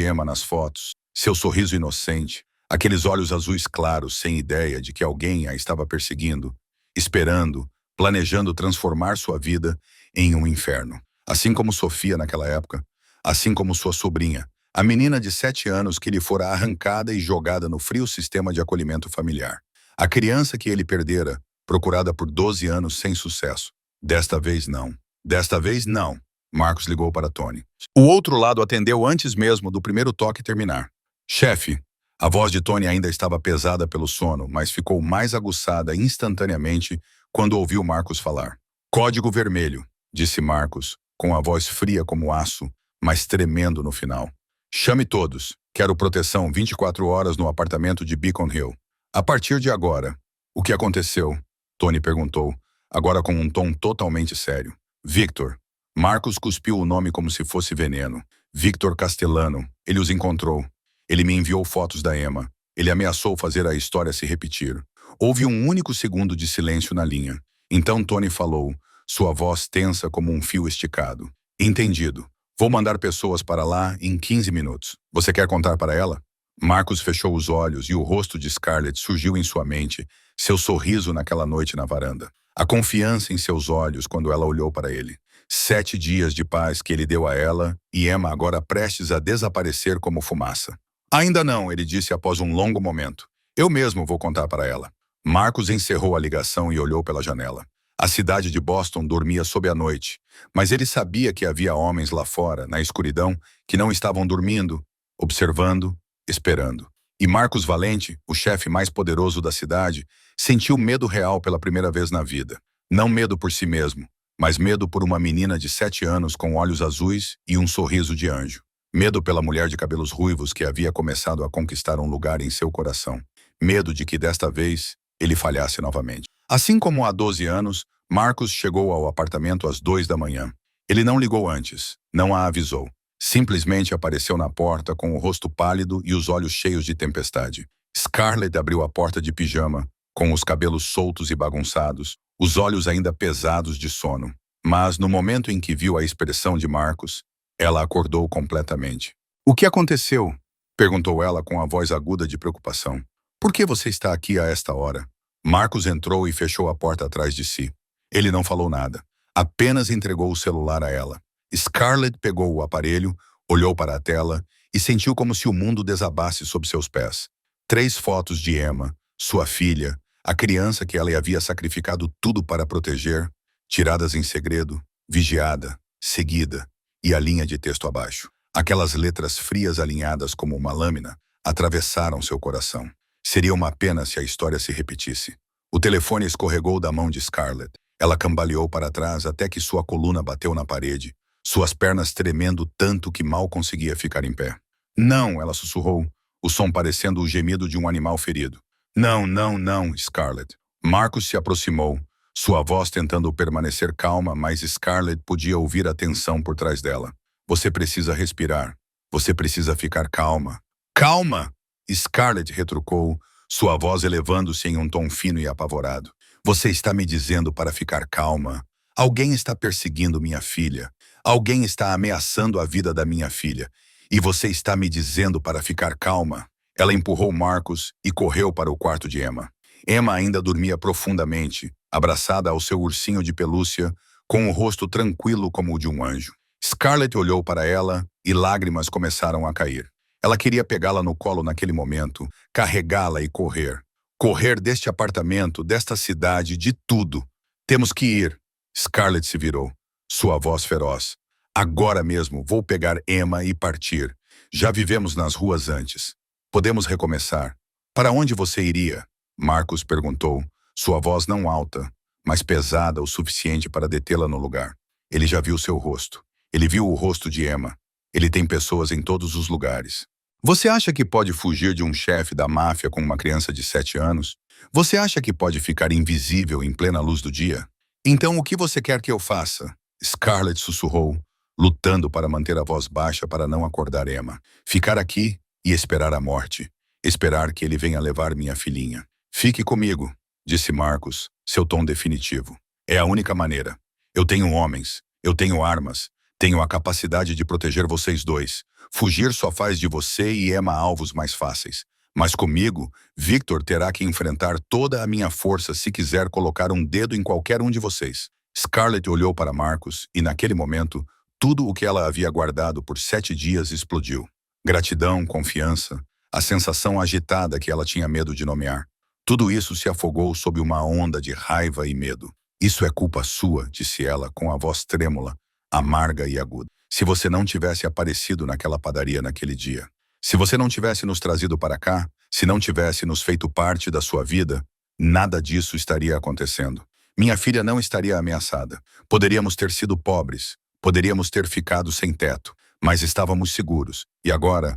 Emma nas fotos, seu sorriso inocente, aqueles olhos azuis claros sem ideia de que alguém a estava perseguindo, esperando, planejando transformar sua vida em um inferno. Assim como Sofia naquela época, assim como sua sobrinha, a menina de 7 anos que lhe fora arrancada e jogada no frio sistema de acolhimento familiar. A criança que ele perdera, procurada por 12 anos sem sucesso. Desta vez não. Desta vez não. Marcos ligou para Tony. O outro lado atendeu antes mesmo do primeiro toque terminar. Chefe. A voz de Tony ainda estava pesada pelo sono, mas ficou mais aguçada instantaneamente quando ouviu Marcos falar. Código vermelho, disse Marcos, com a voz fria como aço, mas tremendo no final. Chame todos. Quero proteção 24 horas no apartamento de Beacon Hill. A partir de agora. O que aconteceu? Tony perguntou, agora com um tom totalmente sério. Victor. Marcos cuspiu o nome como se fosse veneno. Victor Castellano. Ele os encontrou. Ele me enviou fotos da Emma. Ele ameaçou fazer a história se repetir. Houve um único segundo de silêncio na linha. Então Tony falou, sua voz tensa como um fio esticado. Entendido. Vou mandar pessoas para lá em 15 minutos. Você quer contar para ela? Marcos fechou os olhos e o rosto de Scarlett surgiu em sua mente, seu sorriso naquela noite na varanda. A confiança em seus olhos quando ela olhou para ele. 7 dias de paz que ele deu a ela e Emma agora prestes a desaparecer como fumaça. Ainda não, ele disse após um longo momento. Eu mesmo vou contar para ela. Marcos encerrou a ligação e olhou pela janela. A cidade de Boston dormia sob a noite, mas ele sabia que havia homens lá fora, na escuridão, que não estavam dormindo, observando, esperando. E Marcos Valente, o chefe mais poderoso da cidade, sentiu medo real pela primeira vez na vida. Não medo por si mesmo, mas medo por uma menina de 7 anos com olhos azuis e um sorriso de anjo. Medo pela mulher de cabelos ruivos que havia começado a conquistar um lugar em seu coração. Medo de que desta vez ele falhasse novamente. Assim como há 12 anos, Marcos chegou ao apartamento às 2 da manhã. Ele não ligou antes, não a avisou. Simplesmente apareceu na porta com o rosto pálido e os olhos cheios de tempestade. Scarlett abriu a porta de pijama, com os cabelos soltos e bagunçados, os olhos ainda pesados de sono. Mas no momento em que viu a expressão de Marcos, ela acordou completamente. O que aconteceu? Perguntou ela com a voz aguda de preocupação. Por que você está aqui a esta hora? Marcos entrou e fechou a porta atrás de si. Ele não falou nada, apenas entregou o celular a ela. Scarlett pegou o aparelho, olhou para a tela e sentiu como se o mundo desabasse sob seus pés. 3 fotos de Emma, sua filha, a criança que ela havia sacrificado tudo para proteger, tiradas em segredo, vigiada, seguida, e a linha de texto abaixo. Aquelas letras frias alinhadas como uma lâmina atravessaram seu coração. Seria uma pena se a história se repetisse. O telefone escorregou da mão de Scarlett. Ela cambaleou para trás até que sua coluna bateu na parede, suas pernas tremendo tanto que mal conseguia ficar em pé. Não, ela sussurrou. o som parecendo o gemido de um animal ferido. Não, não, não, Scarlett. Marcus se aproximou, sua voz tentando permanecer calma, mas Scarlett podia ouvir a tensão por trás dela. Você precisa respirar. Você precisa ficar calma. Calma! Scarlett retrucou, sua voz elevando-se em um tom fino e apavorado. Você está me dizendo para ficar calma. Alguém está perseguindo minha filha. Alguém está ameaçando a vida da minha filha. E você está me dizendo para ficar calma. Ela empurrou Marcus e correu para o quarto de Emma. Emma ainda dormia profundamente, abraçada ao seu ursinho de pelúcia, com o rosto tranquilo como o de um anjo. Scarlett olhou para ela e lágrimas começaram a cair. Ela queria pegá-la no colo naquele momento, carregá-la e correr. Correr deste apartamento, desta cidade, de tudo. Temos que ir. Scarlett se virou, sua voz feroz. Agora mesmo vou pegar Emma e partir. Já vivemos nas ruas antes. Podemos recomeçar. Para onde você iria? Marcus perguntou, sua voz não alta, mas pesada o suficiente para detê-la no lugar. Ele já viu seu rosto. Ele viu o rosto de Emma. Ele tem pessoas em todos os lugares. Você acha que pode fugir de um chefe da máfia com uma criança de 7 anos? Você acha que pode ficar invisível em plena luz do dia? Então o que você quer que eu faça? Scarlett sussurrou, lutando para manter a voz baixa para não acordar Emma. Ficar aqui e esperar a morte. Esperar que ele venha levar minha filhinha. Fique comigo, disse Marcus, seu tom definitivo. É a única maneira. Eu tenho homens, eu tenho armas, tenho a capacidade de proteger vocês dois. Fugir só faz de você e Emma alvos mais fáceis. Mas comigo, Victor terá que enfrentar toda a minha força se quiser colocar um dedo em qualquer um de vocês. Scarlett olhou para Marcus e, naquele momento, tudo o que ela havia guardado por 7 dias explodiu. Gratidão, confiança, a sensação agitada que ela tinha medo de nomear. Tudo isso se afogou sob uma onda de raiva e medo. Isso é culpa sua, disse ela com a voz trêmula, amarga e aguda. Se você não tivesse aparecido naquela padaria naquele dia, se você não tivesse nos trazido para cá, se não tivesse nos feito parte da sua vida, nada disso estaria acontecendo. Minha filha não estaria ameaçada. Poderíamos ter sido pobres, poderíamos ter ficado sem teto, mas estávamos seguros. E agora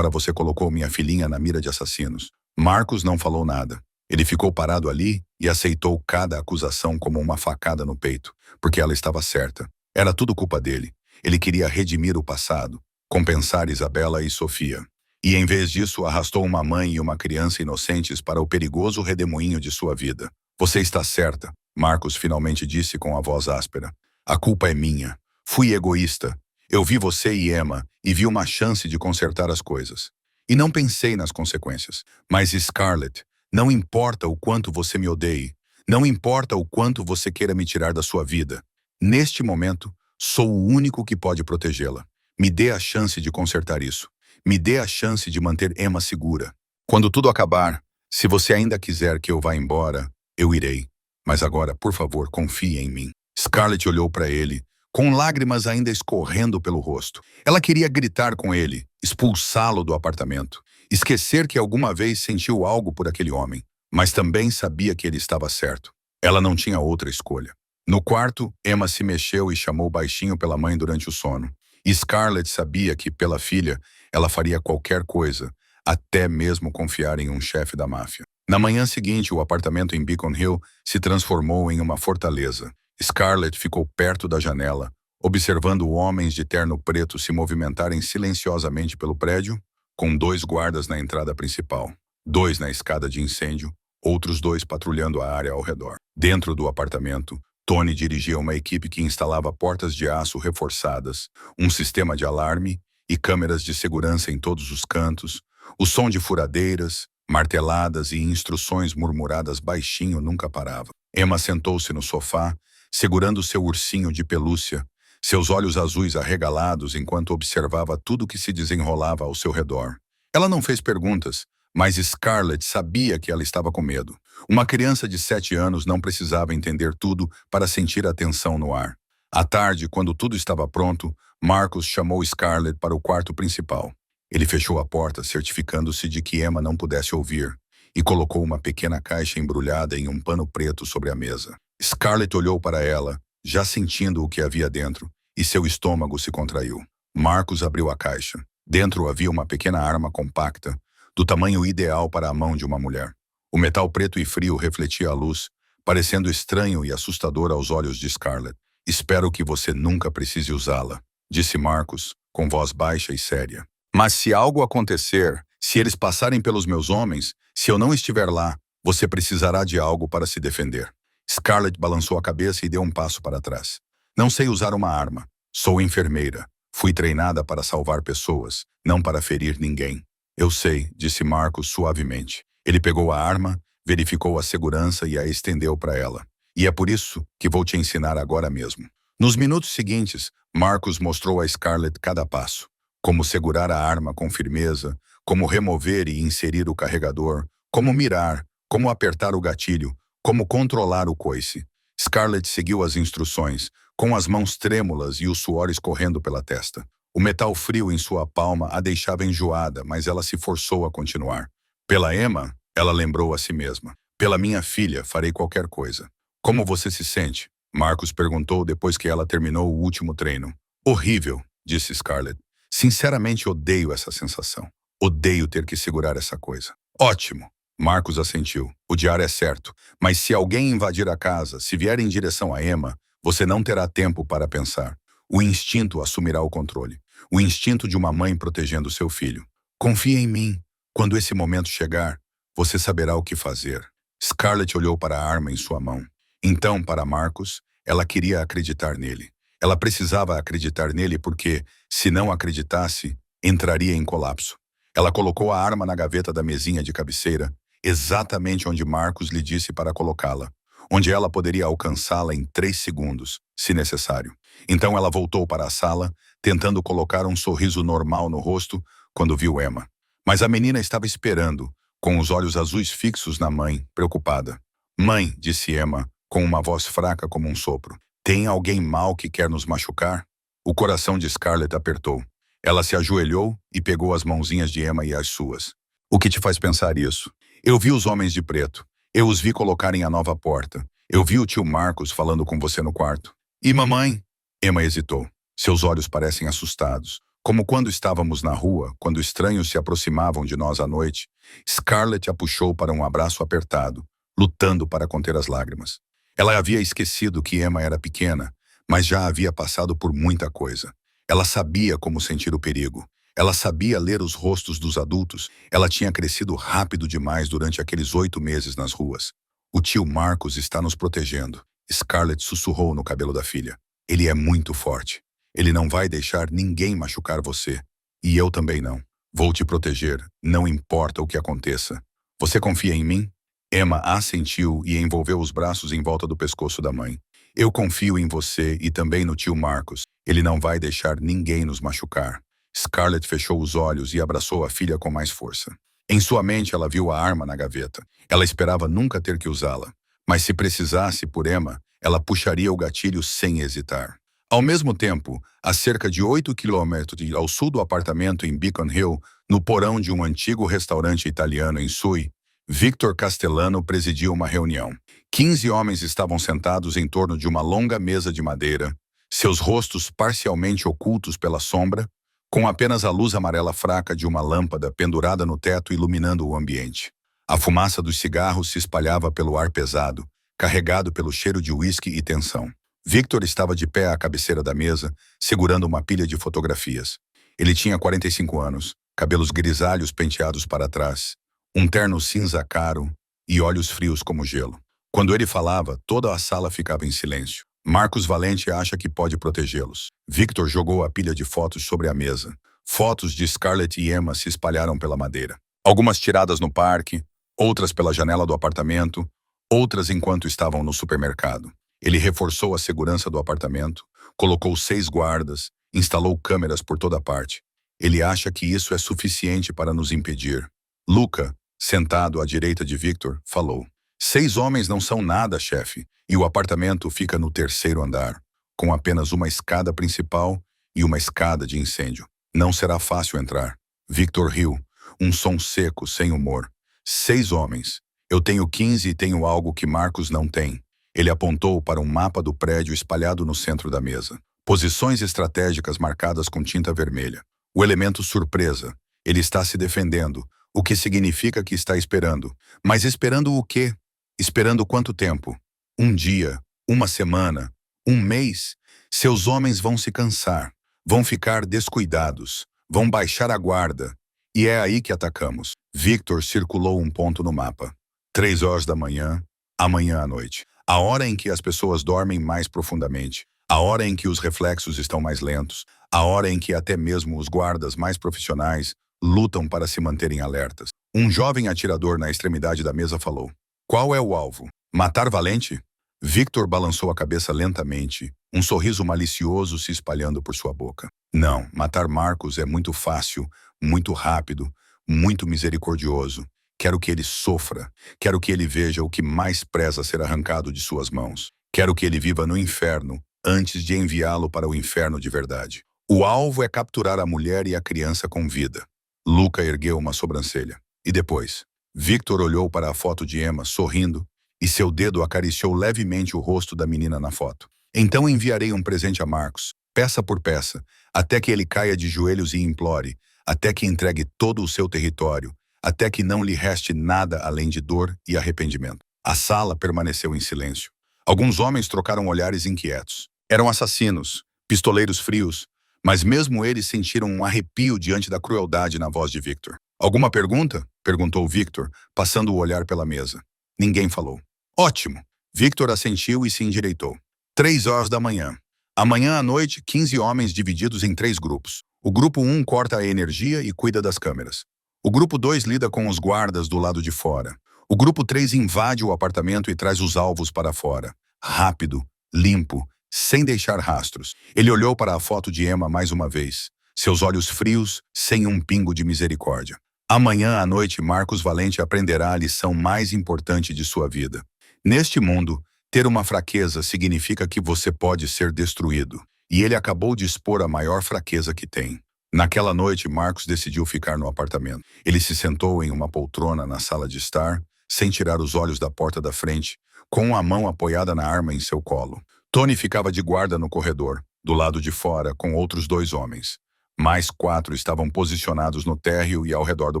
você colocou minha filhinha na mira de assassinos. Marcus não falou nada. Ele ficou parado ali e aceitou cada acusação como uma facada no peito, porque ela estava certa. Era tudo culpa dele. Ele queria redimir o passado, compensar Isabela e Sofia. E em vez disso, arrastou uma mãe e uma criança inocentes para o perigoso redemoinho de sua vida. Você está certa, Marcus finalmente disse com a voz áspera. A culpa é minha. Fui egoísta. Eu vi você e Emma e vi uma chance de consertar as coisas. E não pensei nas consequências. Mas Scarlett, não importa o quanto você me odeie, não importa o quanto você queira me tirar da sua vida. Neste momento, sou o único que pode protegê-la. Me dê a chance de consertar isso. Me dê a chance de manter Emma segura. Quando tudo acabar, se você ainda quiser que eu vá embora, eu irei. Mas agora, por favor, confie em mim. Scarlett olhou para ele, com lágrimas ainda escorrendo pelo rosto. Ela queria gritar com ele, expulsá-lo do apartamento, esquecer que alguma vez sentiu algo por aquele homem, mas também sabia que ele estava certo. Ela não tinha outra escolha. No quarto, Emma se mexeu e chamou baixinho pela mãe durante o sono. E Scarlett sabia que, pela filha, ela faria qualquer coisa, até mesmo confiar em um chefe da máfia. Na manhã seguinte, o apartamento em Beacon Hill se transformou em uma fortaleza. Scarlett ficou perto da janela, observando homens de terno preto se movimentarem silenciosamente pelo prédio, com 2 guardas na entrada principal, 2 na escada de incêndio, outros 2 patrulhando a área ao redor. Dentro do apartamento, Tony dirigia uma equipe que instalava portas de aço reforçadas, um sistema de alarme e câmeras de segurança em todos os cantos. O som de furadeiras, marteladas e instruções murmuradas baixinho nunca parava. Emma sentou-se no sofá, segurando seu ursinho de pelúcia, seus olhos azuis arregalados enquanto observava tudo que se desenrolava ao seu redor. Ela não fez perguntas, mas Scarlett sabia que ela estava com medo. Uma criança de 7 anos não precisava entender tudo para sentir a tensão no ar. À tarde, quando tudo estava pronto, Marcus chamou Scarlett para o quarto principal. Ele fechou a porta, certificando-se de que Emma não pudesse ouvir, e colocou uma pequena caixa embrulhada em um pano preto sobre a mesa. Scarlett olhou para ela, já sentindo o que havia dentro, e seu estômago se contraiu. Marcus abriu a caixa. Dentro havia uma pequena arma compacta, do tamanho ideal para a mão de uma mulher. O metal preto e frio refletia a luz, parecendo estranho e assustador aos olhos de Scarlett. Espero que você nunca precise usá-la, disse Marcus, com voz baixa e séria. Mas se algo acontecer, se eles passarem pelos meus homens, se eu não estiver lá, você precisará de algo para se defender. Scarlett balançou a cabeça e deu um passo para trás. Não sei usar uma arma. Sou enfermeira. Fui treinada para salvar pessoas, não para ferir ninguém. Eu sei, disse Marcus suavemente. Ele pegou a arma, verificou a segurança e a estendeu para ela. E é por isso que vou te ensinar agora mesmo. Nos minutos seguintes, Marcus mostrou a Scarlett cada passo. Como segurar a arma com firmeza, como remover e inserir o carregador, como mirar, como apertar o gatilho, como controlar o coice. Scarlett seguiu as instruções, com as mãos trêmulas e o suor escorrendo pela testa. O metal frio em sua palma a deixava enjoada, mas ela se forçou a continuar. Pela Emma, ela lembrou a si mesma. Pela minha filha, farei qualquer coisa. Como você se sente? Marcus perguntou depois que ela terminou o último treino. Horrível, disse Scarlett. Sinceramente odeio essa sensação. Odeio ter que segurar essa coisa. Ótimo. Marcus assentiu. O diário é certo. Mas se alguém invadir a casa, se vier em direção a Emma, você não terá tempo para pensar. O instinto assumirá o controle. O instinto de uma mãe protegendo seu filho. Confie em mim. Quando esse momento chegar, você saberá o que fazer. Scarlett olhou para a arma em sua mão. Então, para Marcus, ela queria acreditar nele. Ela precisava acreditar nele porque, se não acreditasse, entraria em colapso. Ela colocou a arma na gaveta da mesinha de cabeceira, exatamente onde Marcus lhe disse para colocá-la, onde ela poderia alcançá-la em 3 segundos, se necessário. Então ela voltou para a sala, tentando colocar um sorriso normal no rosto quando viu Emma. Mas a menina estava esperando, com os olhos azuis fixos na mãe, preocupada. Mãe, disse Emma, com uma voz fraca como um sopro. Tem alguém mau que quer nos machucar? O coração de Scarlett apertou. Ela se ajoelhou e pegou as mãozinhas de Emma e as suas. O que te faz pensar isso? Eu vi os homens de preto. Eu os vi colocarem a nova porta. Eu vi o tio Marcus falando com você no quarto. E mamãe? Emma hesitou. Seus olhos parecem assustados. Como quando estávamos na rua, quando estranhos se aproximavam de nós à noite. Scarlett a puxou para um abraço apertado, lutando para conter as lágrimas. Ela havia esquecido que Emma era pequena, mas já havia passado por muita coisa. Ela sabia como sentir o perigo. Ela sabia ler os rostos dos adultos. Ela tinha crescido rápido demais durante aqueles 8 meses nas ruas. O tio Marcus está nos protegendo. Scarlett sussurrou no cabelo da filha. Ele é muito forte. Ele não vai deixar ninguém machucar você. E eu também não. Vou te proteger, não importa o que aconteça. Você confia em mim? Emma assentiu e envolveu os braços em volta do pescoço da mãe. Eu confio em você e também no tio Marcus. Ele não vai deixar ninguém nos machucar. Scarlett fechou os olhos e abraçou a filha com mais força. Em sua mente, ela viu a arma na gaveta. Ela esperava nunca ter que usá-la. Mas se precisasse por Emma, ela puxaria o gatilho sem hesitar. Ao mesmo tempo, a cerca de 8 quilômetros ao sul do apartamento em Beacon Hill, no porão de um antigo restaurante italiano em Sui, Victor Castellano presidia uma reunião. 15 homens estavam sentados em torno de uma longa mesa de madeira, seus rostos parcialmente ocultos pela sombra, com apenas a luz amarela fraca de uma lâmpada pendurada no teto iluminando o ambiente. A fumaça dos cigarros se espalhava pelo ar pesado, carregado pelo cheiro de uísque e tensão. Victor estava de pé à cabeceira da mesa, segurando uma pilha de fotografias. Ele tinha 45 anos, cabelos grisalhos penteados para trás, um terno cinza caro e olhos frios como gelo. Quando ele falava, toda a sala ficava em silêncio. Marcus Valente acha que pode protegê-los. Victor jogou a pilha de fotos sobre a mesa. Fotos de Scarlett e Emma se espalharam pela madeira. Algumas tiradas no parque, outras pela janela do apartamento, outras enquanto estavam no supermercado. Ele reforçou a segurança do apartamento, colocou 6 guardas, instalou câmeras por toda parte. Ele acha que isso é suficiente para nos impedir. Luca, sentado à direita de Victor, falou. 6 homens não são nada, chefe, e o apartamento fica no 3º andar, com apenas uma escada principal e uma escada de incêndio. Não será fácil entrar. Victor riu, um som seco, sem humor. 6 homens. Eu tenho 15 e tenho algo que Marcus não tem. Ele apontou para um mapa do prédio espalhado no centro da mesa. Posições estratégicas marcadas com tinta vermelha. O elemento surpresa. Ele está se defendendo. o que significa que está esperando. Mas esperando o quê? Esperando quanto tempo? Um dia, uma semana, um mês? Seus homens vão se cansar, vão ficar descuidados, vão baixar a guarda. E é aí que atacamos. Victor circulou um ponto no mapa. 3 horas da manhã, amanhã à noite. A hora em que as pessoas dormem mais profundamente. A hora em que os reflexos estão mais lentos. A hora em que até mesmo os guardas mais profissionais lutam para se manterem alertas. Um jovem atirador na extremidade da mesa falou: "Qual é o alvo? Matar Valente?" Victor balançou a cabeça lentamente, um sorriso malicioso se espalhando por sua boca. "Não, matar Marcos é muito fácil, muito rápido, muito misericordioso. Quero que ele sofra. Quero que ele veja o que mais preza ser arrancado de suas mãos. Quero que ele viva no inferno antes de enviá-lo para o inferno de verdade. O alvo é capturar a mulher e a criança com vida." Luca ergueu uma sobrancelha. E depois? Victor olhou para a foto de Emma, sorrindo, e seu dedo acariciou levemente o rosto da menina na foto. "Então enviarei um presente a Marcos, peça por peça, até que ele caia de joelhos e implore, até que entregue todo o seu território, até que não lhe reste nada além de dor e arrependimento." A sala permaneceu em silêncio. Alguns homens trocaram olhares inquietos. Eram assassinos, pistoleiros frios, mas mesmo eles sentiram um arrepio diante da crueldade na voz de Victor. "Alguma pergunta?" perguntou Victor, passando o olhar pela mesa. Ninguém falou. "Ótimo." Victor assentiu e se endireitou. 3 horas da manhã. Amanhã à noite, 15 homens divididos em 3 grupos. O grupo 1 corta a energia e cuida das câmeras. O grupo 2 lida com os guardas do lado de fora. O grupo 3 invade o apartamento e traz os alvos para fora. Rápido, limpo, sem deixar rastros. Ele olhou para a foto de Emma mais uma vez. Seus olhos frios, sem um pingo de misericórdia. Amanhã à noite, Marcos Valente aprenderá a lição mais importante de sua vida. Neste mundo, ter uma fraqueza significa que você pode ser destruído. E ele acabou de expor a maior fraqueza que tem. Naquela noite, Marcos decidiu ficar no apartamento. Ele se sentou em uma poltrona na sala de estar, sem tirar os olhos da porta da frente, com a mão apoiada na arma em seu colo. Tony ficava de guarda no corredor, do lado de fora, com outros 2 homens. Mais 4 estavam posicionados no térreo e ao redor do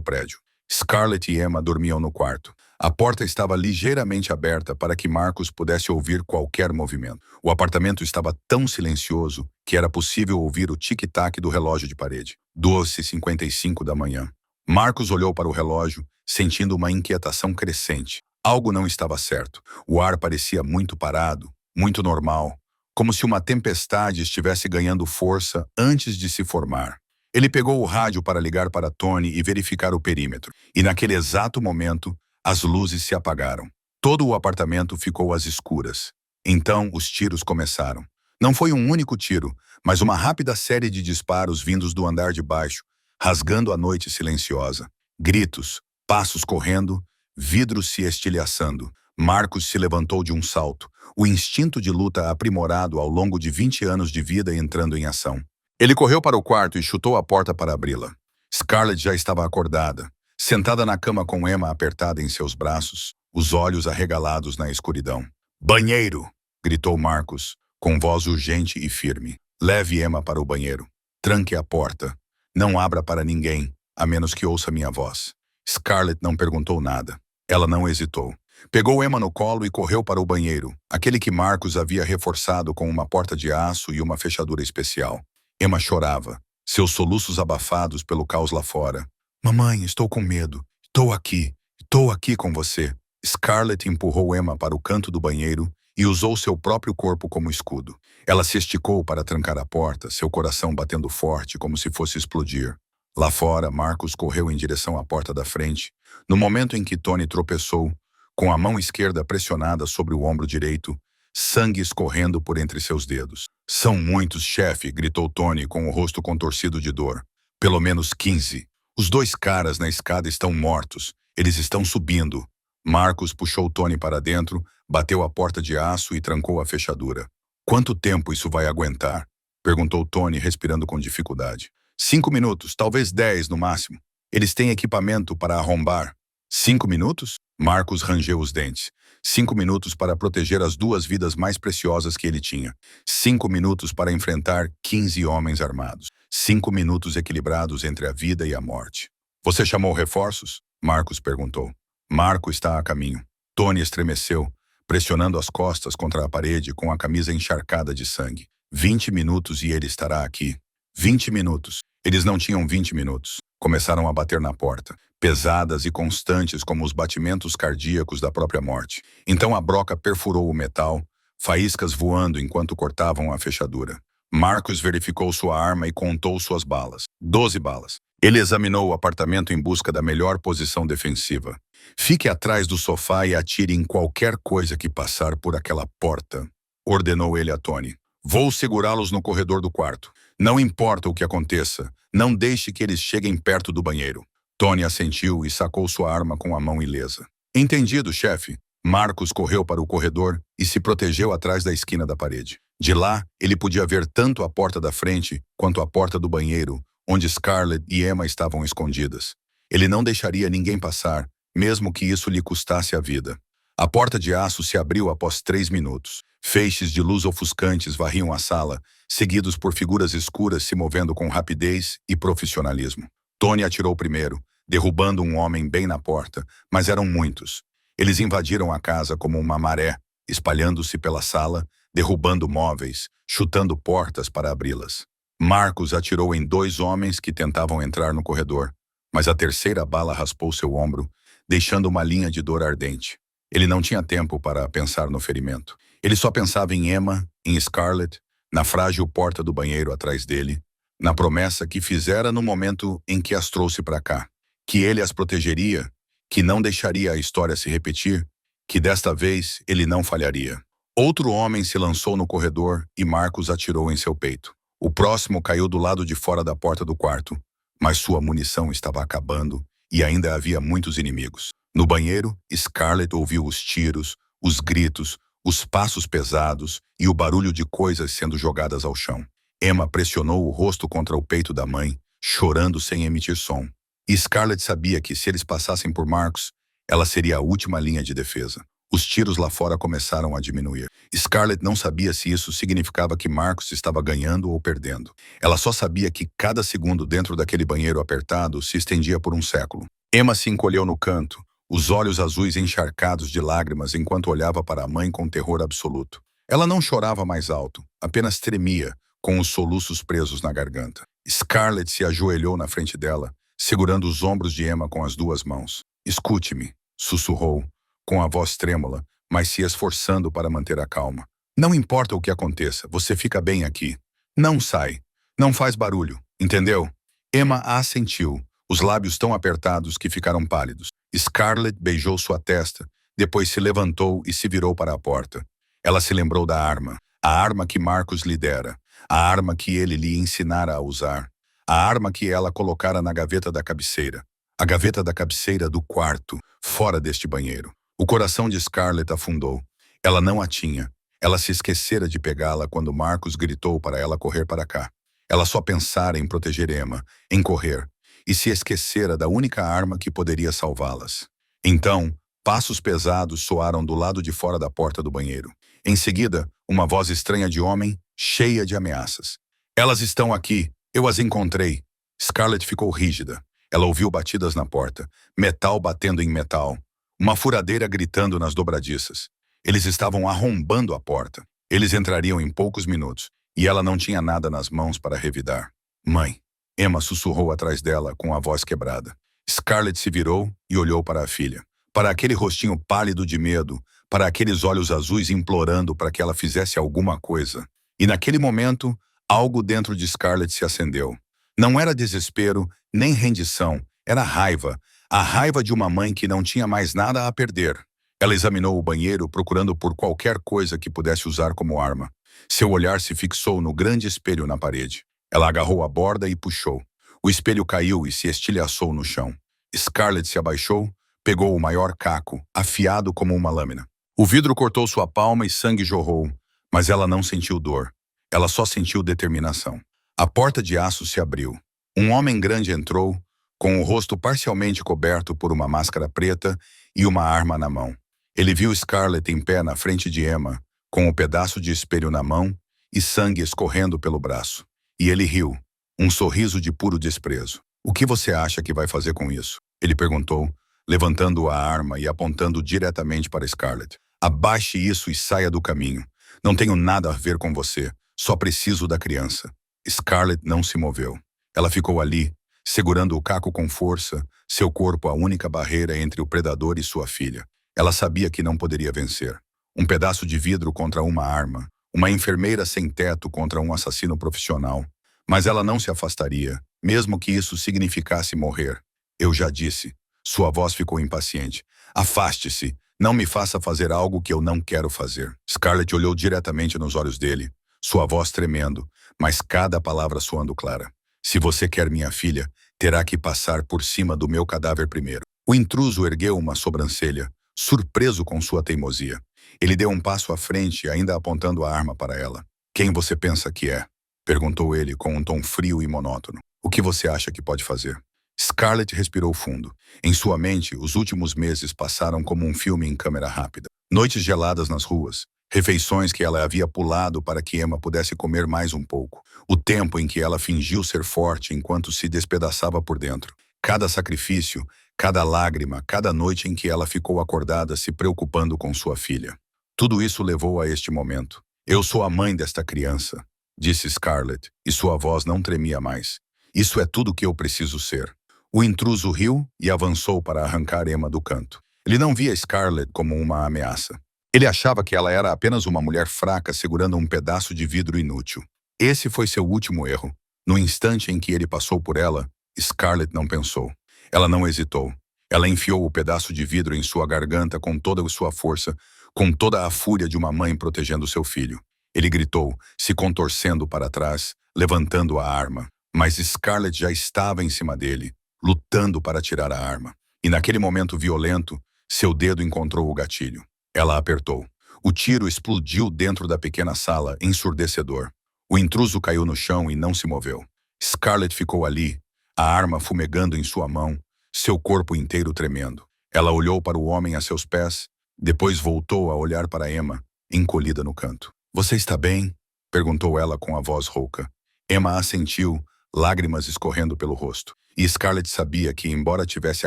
prédio. Scarlett e Emma dormiam no quarto. A porta estava ligeiramente aberta para que Marcos pudesse ouvir qualquer movimento. O apartamento estava tão silencioso que era possível ouvir o tic-tac do relógio de parede. 2h55 da manhã. Marcos olhou para o relógio, sentindo uma inquietação crescente. Algo não estava certo. O ar parecia muito parado, muito normal, como se uma tempestade estivesse ganhando força antes de se formar. Ele pegou o rádio para ligar para Tony e verificar o perímetro. E naquele exato momento, as luzes se apagaram. Todo o apartamento ficou às escuras. Então, os tiros começaram. Não foi um único tiro, mas uma rápida série de disparos vindos do andar de baixo, rasgando a noite silenciosa. Gritos, passos correndo, vidros se estilhaçando. Marcos se levantou de um salto, o instinto de luta aprimorado ao longo de 20 anos de vida entrando em ação. Ele correu para o quarto e chutou a porta para abri-la. Scarlett já estava acordada, sentada na cama com Emma apertada em seus braços, os olhos arregalados na escuridão. "Banheiro!" gritou Marcos, com voz urgente e firme. "Leve Emma para o banheiro. Tranque a porta. Não abra para ninguém, a menos que ouça minha voz." Scarlett não perguntou nada. Ela não hesitou. Pegou Emma no colo e correu para o banheiro, aquele que Marcos havia reforçado com uma porta de aço e uma fechadura especial. Emma chorava, seus soluços abafados pelo caos lá fora. "Mamãe, estou com medo. Estou aqui com você." Scarlett empurrou Emma para o canto do banheiro e usou seu próprio corpo como escudo. Ela se esticou para trancar a porta, seu coração batendo forte como se fosse explodir. Lá fora, Marcos correu em direção à porta da frente. No momento em que Tony tropeçou, com a mão esquerda pressionada sobre o ombro direito, sangue escorrendo por entre seus dedos. "São muitos, chefe", gritou Tony com o rosto contorcido de dor. "Pelo menos 15. Os 2 caras na escada estão mortos. Eles estão subindo." Marcos puxou Tony para dentro, bateu a porta de aço e trancou a fechadura. "Quanto tempo isso vai aguentar?" perguntou Tony, respirando com dificuldade. 5 minutos, talvez 10 no máximo. Eles têm equipamento para arrombar." 5 minutos? Marcos rangeu os dentes. 5 minutos para proteger as 2 vidas mais preciosas que ele tinha. 5 minutos para enfrentar 15 homens armados. 5 minutos equilibrados entre a vida e a morte. "Você chamou reforços?" Marcos perguntou. Marco está a caminho. Tony estremeceu, pressionando as costas contra a parede com a camisa encharcada de sangue. 20 minutos e ele estará aqui. 20 minutos. Eles não tinham 20 minutos. Começaram a bater na porta, pesadas e constantes como os batimentos cardíacos da própria morte. Então a broca perfurou o metal, faíscas voando enquanto cortavam a fechadura. Marcos verificou sua arma e contou suas balas. 12 balas. Ele examinou o apartamento em busca da melhor posição defensiva. Fique atrás do sofá e atire em qualquer coisa que passar por aquela porta, ordenou ele a Tony. Vou segurá-los no corredor do quarto. Não importa o que aconteça, não deixe que eles cheguem perto do banheiro. Tony assentiu e sacou sua arma com a mão ilesa. Entendido, chefe. Marcos correu para o corredor e se protegeu atrás da esquina da parede. De lá, ele podia ver tanto a porta da frente quanto a porta do banheiro, onde Scarlett e Emma estavam escondidas. Ele não deixaria ninguém passar, mesmo que isso lhe custasse a vida. A porta de aço se abriu após 3 minutos. Feixes de luz ofuscantes varriam a sala, seguidos por figuras escuras se movendo com rapidez e profissionalismo. Tony atirou primeiro, derrubando um homem bem na porta, mas eram muitos. Eles invadiram a casa como uma maré, espalhando-se pela sala, derrubando móveis, chutando portas para abri-las. Marcos atirou em 2 homens que tentavam entrar no corredor, mas a terceira bala raspou seu ombro, deixando uma linha de dor ardente. Ele não tinha tempo para pensar no ferimento. Ele só pensava em Emma, em Scarlett, na frágil porta do banheiro atrás dele, na promessa que fizera no momento em que as trouxe para cá, que ele as protegeria, que não deixaria a história se repetir, que desta vez ele não falharia. Outro homem se lançou no corredor e Marcos atirou em seu peito. O próximo caiu do lado de fora da porta do quarto, mas sua munição estava acabando e ainda havia muitos inimigos. No banheiro, Scarlett ouviu os tiros, os gritos, os passos pesados e o barulho de coisas sendo jogadas ao chão. Emma pressionou o rosto contra o peito da mãe, chorando sem emitir som. E Scarlett sabia que se eles passassem por Marcos, ela seria a última linha de defesa. Os tiros lá fora começaram a diminuir. Scarlett não sabia se isso significava que Marcos estava ganhando ou perdendo. Ela só sabia que cada segundo dentro daquele banheiro apertado se estendia por um século. Emma se encolheu no canto, os olhos azuis encharcados de lágrimas enquanto olhava para a mãe com terror absoluto. Ela não chorava mais alto, apenas tremia, com os soluços presos na garganta. Scarlett se ajoelhou na frente dela, segurando os ombros de Emma com as 2 mãos. Escute-me, sussurrou, com a voz trêmula, mas se esforçando para manter a calma. Não importa o que aconteça, você fica bem aqui. Não sai. Não faz barulho, entendeu? Emma assentiu, os lábios tão apertados que ficaram pálidos. Scarlett beijou sua testa, depois se levantou e se virou para a porta. Ela se lembrou da arma, a arma que Marcos lhe dera, a arma que ele lhe ensinara a usar, a arma que ela colocara na gaveta da cabeceira, a gaveta da cabeceira do quarto, fora deste banheiro. O coração de Scarlett afundou. Ela não a tinha. Ela se esquecera de pegá-la quando Marcos gritou para ela correr para cá. Ela só pensara em proteger Emma, em correr, e se esquecera da única arma que poderia salvá-las. Então, passos pesados soaram do lado de fora da porta do banheiro. Em seguida, uma voz estranha de homem, cheia de ameaças. Elas estão aqui. Eu as encontrei. Scarlett ficou rígida. Ela ouviu batidas na porta, metal batendo em metal, uma furadeira gritando nas dobradiças. Eles estavam arrombando a porta. Eles entrariam em poucos minutos, e ela não tinha nada nas mãos para revidar. Mãe. Emma sussurrou atrás dela com a voz quebrada. Scarlett se virou e olhou para a filha. Para aquele rostinho pálido de medo, para aqueles olhos azuis implorando para que ela fizesse alguma coisa. E naquele momento, algo dentro de Scarlett se acendeu. Não era desespero, nem rendição, era raiva. A raiva de uma mãe que não tinha mais nada a perder. Ela examinou o banheiro procurando por qualquer coisa que pudesse usar como arma. Seu olhar se fixou no grande espelho na parede. Ela agarrou a borda e puxou. O espelho caiu e se estilhaçou no chão. Scarlett se abaixou, pegou o maior caco, afiado como uma lâmina. O vidro cortou sua palma e sangue jorrou, mas ela não sentiu dor. Ela só sentiu determinação. A porta de aço se abriu. Um homem grande entrou, com o rosto parcialmente coberto por uma máscara preta e uma arma na mão. Ele viu Scarlett em pé na frente de Emma, com o pedaço de espelho na mão e sangue escorrendo pelo braço. E ele riu, um sorriso de puro desprezo. O que você acha que vai fazer com isso? Ele perguntou, levantando a arma e apontando diretamente para Scarlett. Abaixe isso e saia do caminho. Não tenho nada a ver com você. Só preciso da criança. Scarlett não se moveu. Ela ficou ali, segurando o caco com força, seu corpo a única barreira entre o predador e sua filha. Ela sabia que não poderia vencer. Um pedaço de vidro contra uma arma. Uma enfermeira sem teto contra um assassino profissional. Mas ela não se afastaria, mesmo que isso significasse morrer. Eu já disse. Sua voz ficou impaciente. Afaste-se. Não me faça fazer algo que eu não quero fazer. Scarlett olhou diretamente nos olhos dele, sua voz tremendo, mas cada palavra soando clara. Se você quer minha filha, terá que passar por cima do meu cadáver primeiro. O intruso ergueu uma sobrancelha, surpreso com sua teimosia. Ele deu um passo à frente, ainda apontando a arma para ela. Quem você pensa que é? Perguntou ele com um tom frio e monótono. O que você acha que pode fazer? Scarlett respirou fundo. Em sua mente, os últimos meses passaram como um filme em câmera rápida. Noites geladas nas ruas, refeições que ela havia pulado para que Emma pudesse comer mais um pouco. O tempo em que ela fingiu ser forte enquanto se despedaçava por dentro. Cada sacrifício, cada lágrima, cada noite em que ela ficou acordada se preocupando com sua filha. Tudo isso levou a este momento. Eu sou a mãe desta criança, disse Scarlett, e sua voz não tremia mais. Isso é tudo que eu preciso ser. O intruso riu e avançou para arrancar Emma do canto. Ele não via Scarlett como uma ameaça. Ele achava que ela era apenas uma mulher fraca segurando um pedaço de vidro inútil. Esse foi seu último erro. No instante em que ele passou por ela, Scarlett não pensou. Ela não hesitou. Ela enfiou o pedaço de vidro em sua garganta com toda a sua força, com toda a fúria de uma mãe protegendo seu filho. Ele gritou, se contorcendo para trás, levantando a arma. Mas Scarlett já estava em cima dele, lutando para tirar a arma. E naquele momento violento, seu dedo encontrou o gatilho. Ela apertou. O tiro explodiu dentro da pequena sala, ensurdecedor. O intruso caiu no chão e não se moveu. Scarlett ficou ali, a arma fumegando em sua mão, seu corpo inteiro tremendo. Ela olhou para o homem a seus pés, depois voltou a olhar para Emma, encolhida no canto. Você está bem? Perguntou ela com a voz rouca. Emma assentiu, lágrimas escorrendo pelo rosto. E Scarlett sabia que, embora tivesse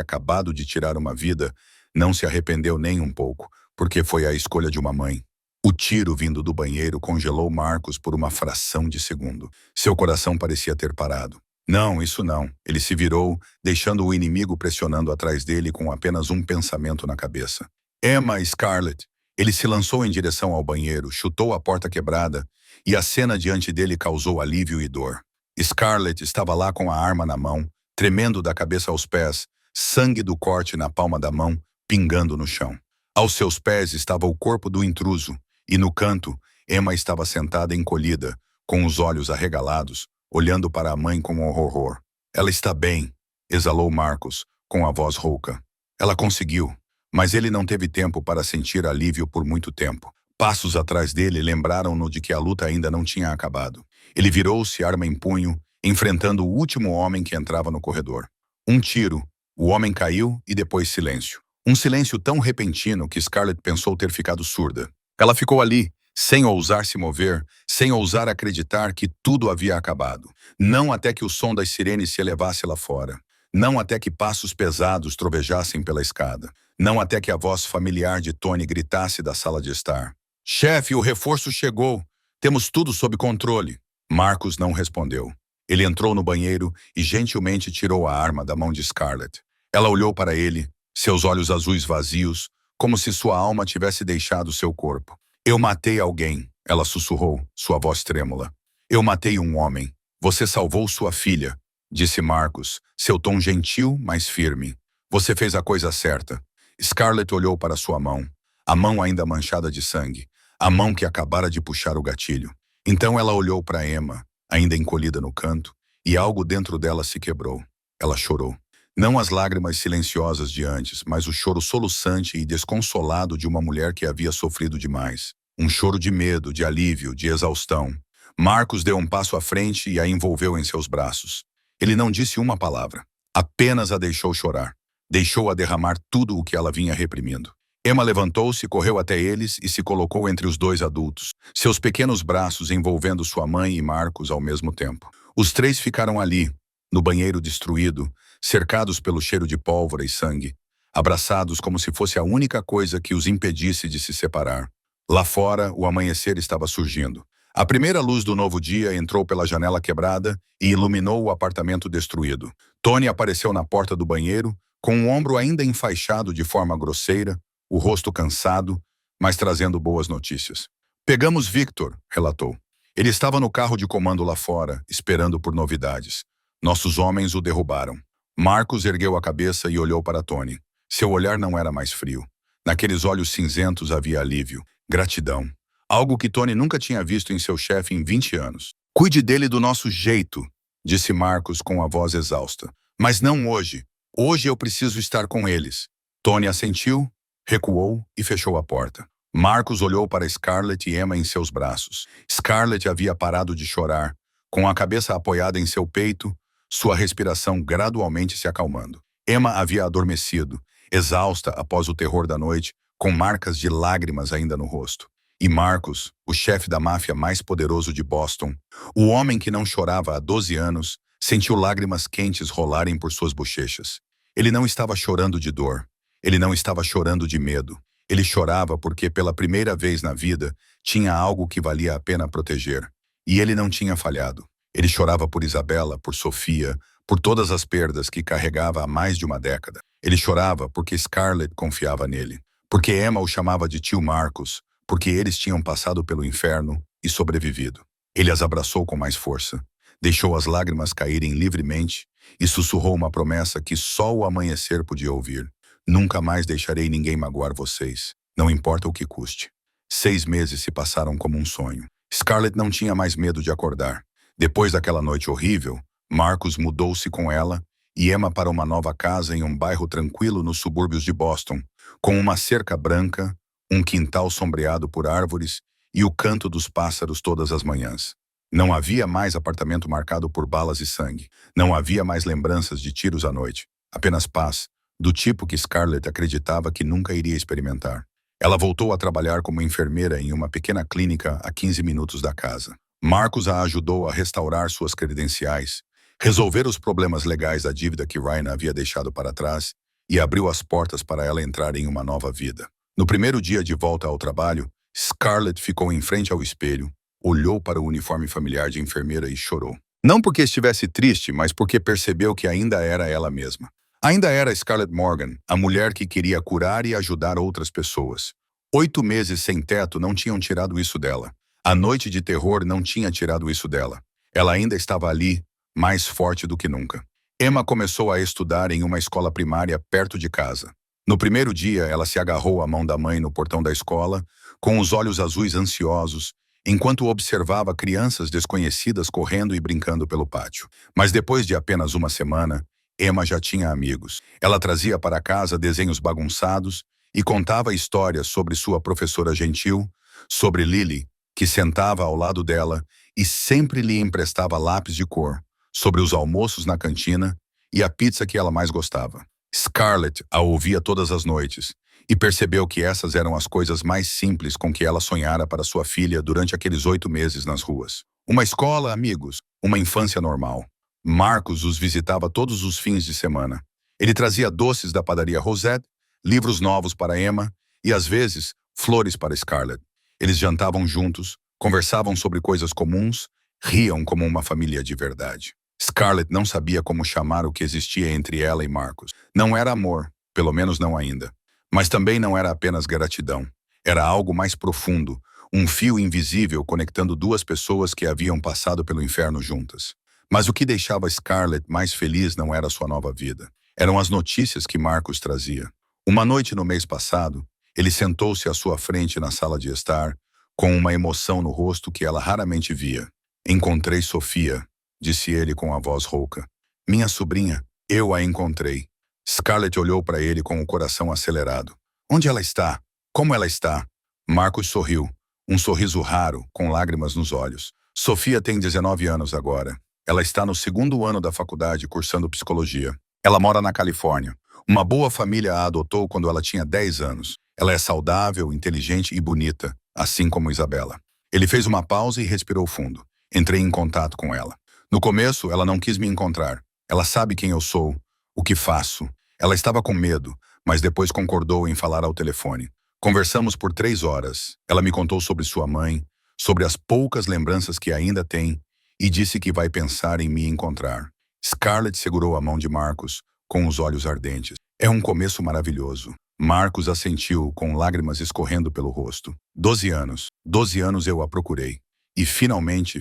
acabado de tirar uma vida, não se arrependeu nem um pouco, porque foi a escolha de uma mãe. O tiro vindo do banheiro congelou Marcos por uma fração de segundo. Seu coração parecia ter parado. Não, isso não. Ele se virou, deixando o inimigo pressionando atrás dele com apenas um pensamento na cabeça. Emma, Scarlett. Ele se lançou em direção ao banheiro, chutou a porta quebrada, e a cena diante dele causou alívio e dor. Scarlett estava lá com a arma na mão, tremendo da cabeça aos pés, sangue do corte na palma da mão, pingando no chão. Aos seus pés estava o corpo do intruso, e no canto, Emma estava sentada encolhida, com os olhos arregalados, olhando para a mãe com horror. Ela está bem, exalou Marcos, com a voz rouca. Ela conseguiu, mas ele não teve tempo para sentir alívio por muito tempo. Passos atrás dele lembraram-no de que a luta ainda não tinha acabado. Ele virou-se, arma em punho, enfrentando o último homem que entrava no corredor. Um tiro, o homem caiu e depois silêncio. Um silêncio tão repentino que Scarlett pensou ter ficado surda. Ela ficou ali, sem ousar se mover, sem ousar acreditar que tudo havia acabado. Não até que o som das sirenes se elevasse lá fora. Não até que passos pesados trovejassem pela escada. Não até que a voz familiar de Tony gritasse da sala de estar. Chefe, o reforço chegou. Temos tudo sob controle. Marcos não respondeu. Ele entrou no banheiro e gentilmente tirou a arma da mão de Scarlett. Ela olhou para ele, seus olhos azuis vazios, como se sua alma tivesse deixado seu corpo. Eu matei alguém, ela sussurrou, sua voz trêmula. Eu matei um homem. Você salvou sua filha, disse Marcos, seu tom gentil, mas firme. Você fez a coisa certa. Scarlett olhou para sua mão, a mão ainda manchada de sangue, a mão que acabara de puxar o gatilho. Então ela olhou para Emma, ainda encolhida no canto, e algo dentro dela se quebrou. Ela chorou. Não as lágrimas silenciosas de antes, mas o choro soluçante e desconsolado de uma mulher que havia sofrido demais. Um choro de medo, de alívio, de exaustão. Marcos deu um passo à frente e a envolveu em seus braços. Ele não disse uma palavra, apenas a deixou chorar. Deixou-a derramar tudo o que ela vinha reprimindo. Emma levantou-se, correu até eles e se colocou entre os dois adultos, seus pequenos braços envolvendo sua mãe e Marcos ao mesmo tempo. Os três ficaram ali, no banheiro destruído, cercados pelo cheiro de pólvora e sangue. abraçados como se fosse a única coisa que os impedisse de se separar. Lá fora, o amanhecer estava surgindo. A primeira luz do novo dia entrou pela janela quebrada e iluminou o apartamento destruído. Tony apareceu na porta do banheiro, com o ombro ainda enfaixado de forma grosseira, o rosto cansado, mas trazendo boas notícias. "Pegamos Victor", relatou. "Ele estava no carro de comando lá fora, esperando por novidades. Nossos homens o derrubaram." Marcos ergueu a cabeça e olhou para Tony. Seu olhar não era mais frio. Naqueles olhos cinzentos havia alívio, gratidão. Algo que Tony nunca tinha visto em seu chefe em 20 anos. "Cuide dele do nosso jeito", disse Marcos com a voz exausta. "Mas não hoje. Hoje eu preciso estar com eles." Tony assentiu, recuou e fechou a porta. Marcos olhou para Scarlett e Emma em seus braços. Scarlett havia parado de chorar, com a cabeça apoiada em seu peito, sua respiração gradualmente se acalmando. Emma havia adormecido, exausta após o terror da noite, com marcas de lágrimas ainda no rosto. E Marcos, o chefe da máfia mais poderoso de Boston, o homem que não chorava há 12 anos, sentiu lágrimas quentes rolarem por suas bochechas. Ele não estava chorando de dor. Ele não estava chorando de medo. Ele chorava porque, pela primeira vez na vida, tinha algo que valia a pena proteger. E ele não tinha falhado. Ele chorava por Isabela, por Sofia, por todas as perdas que carregava há mais de uma década. Ele chorava porque Scarlett confiava nele. Porque Emma o chamava de tio Marcos. Porque eles tinham passado pelo inferno e sobrevivido. Ele as abraçou com mais força. Deixou as lágrimas caírem livremente e sussurrou uma promessa que só o amanhecer podia ouvir. "Nunca mais deixarei ninguém magoar vocês, não importa o que custe." 6 meses se passaram como um sonho. Scarlett não tinha mais medo de acordar. Depois daquela noite horrível, Marcos mudou-se com ela e Emma para uma nova casa em um bairro tranquilo nos subúrbios de Boston, com uma cerca branca, um quintal sombreado por árvores e o canto dos pássaros todas as manhãs. Não havia mais apartamento marcado por balas e sangue. Não havia mais lembranças de tiros à noite. Apenas paz, do tipo que Scarlett acreditava que nunca iria experimentar. Ela voltou a trabalhar como enfermeira em uma pequena clínica a 15 minutos da casa. Marcos a ajudou a restaurar suas credenciais, resolver os problemas legais da dívida que Ryan havia deixado para trás e abriu as portas para ela entrar em uma nova vida. No primeiro dia de volta ao trabalho, Scarlett ficou em frente ao espelho, olhou para o uniforme familiar de enfermeira e chorou. Não porque estivesse triste, mas porque percebeu que ainda era ela mesma. Ainda era Scarlett Morgan, a mulher que queria curar e ajudar outras pessoas. 8 meses sem teto não tinham tirado isso dela. A noite de terror não tinha tirado isso dela. Ela ainda estava ali, mais forte do que nunca. Emma começou a estudar em uma escola primária perto de casa. No primeiro dia, ela se agarrou à mão da mãe no portão da escola, com os olhos azuis ansiosos, enquanto observava crianças desconhecidas correndo e brincando pelo pátio. Mas depois de apenas uma semana, Emma já tinha amigos. Ela trazia para casa desenhos bagunçados e contava histórias sobre sua professora gentil, sobre Lily, que sentava ao lado dela e sempre lhe emprestava lápis de cor, sobre os almoços na cantina e a pizza que ela mais gostava. Scarlett a ouvia todas as noites e percebeu que essas eram as coisas mais simples com que ela sonhara para sua filha durante aqueles 8 meses nas ruas. Uma escola, amigos, uma infância normal. Marcos os visitava todos os fins de semana. Ele trazia doces da padaria Rosette, livros novos para Emma e, às vezes, flores para Scarlett. Eles jantavam juntos, conversavam sobre coisas comuns, riam como uma família de verdade. Scarlett não sabia como chamar o que existia entre ela e Marcos. Não era amor, pelo menos não ainda. Mas também não era apenas gratidão. Era algo mais profundo, um fio invisível conectando duas pessoas que haviam passado pelo inferno juntas. Mas o que deixava Scarlett mais feliz não era sua nova vida. Eram as notícias que Marcos trazia. Uma noite no mês passado, ele sentou-se à sua frente na sala de estar, com uma emoção no rosto que ela raramente via. "Encontrei Sofia", disse ele com a voz rouca. "Minha sobrinha, eu a encontrei." Scarlett olhou para ele com o coração acelerado. "Onde ela está? Como ela está?" Marcos sorriu, um sorriso raro, com lágrimas nos olhos. "Sofia tem 19 anos agora. Ela está no 2º ano da faculdade cursando psicologia. Ela mora na Califórnia. Uma boa família a adotou quando ela tinha 10 anos. Ela é saudável, inteligente e bonita, assim como Isabela." Ele fez uma pausa e respirou fundo. "Entrei em contato com ela. No começo, ela não quis me encontrar. Ela sabe quem eu sou, o que faço. Ela estava com medo, mas depois concordou em falar ao telefone. Conversamos por 3 horas. Ela me contou sobre sua mãe, sobre as poucas lembranças que ainda tem, e disse que vai pensar em me encontrar. Scarlett segurou a mão de Marcus, com os olhos ardentes. É um começo maravilhoso. Marcus assentiu, com lágrimas escorrendo pelo rosto. 12 anos. 12 anos eu a procurei. E finalmente,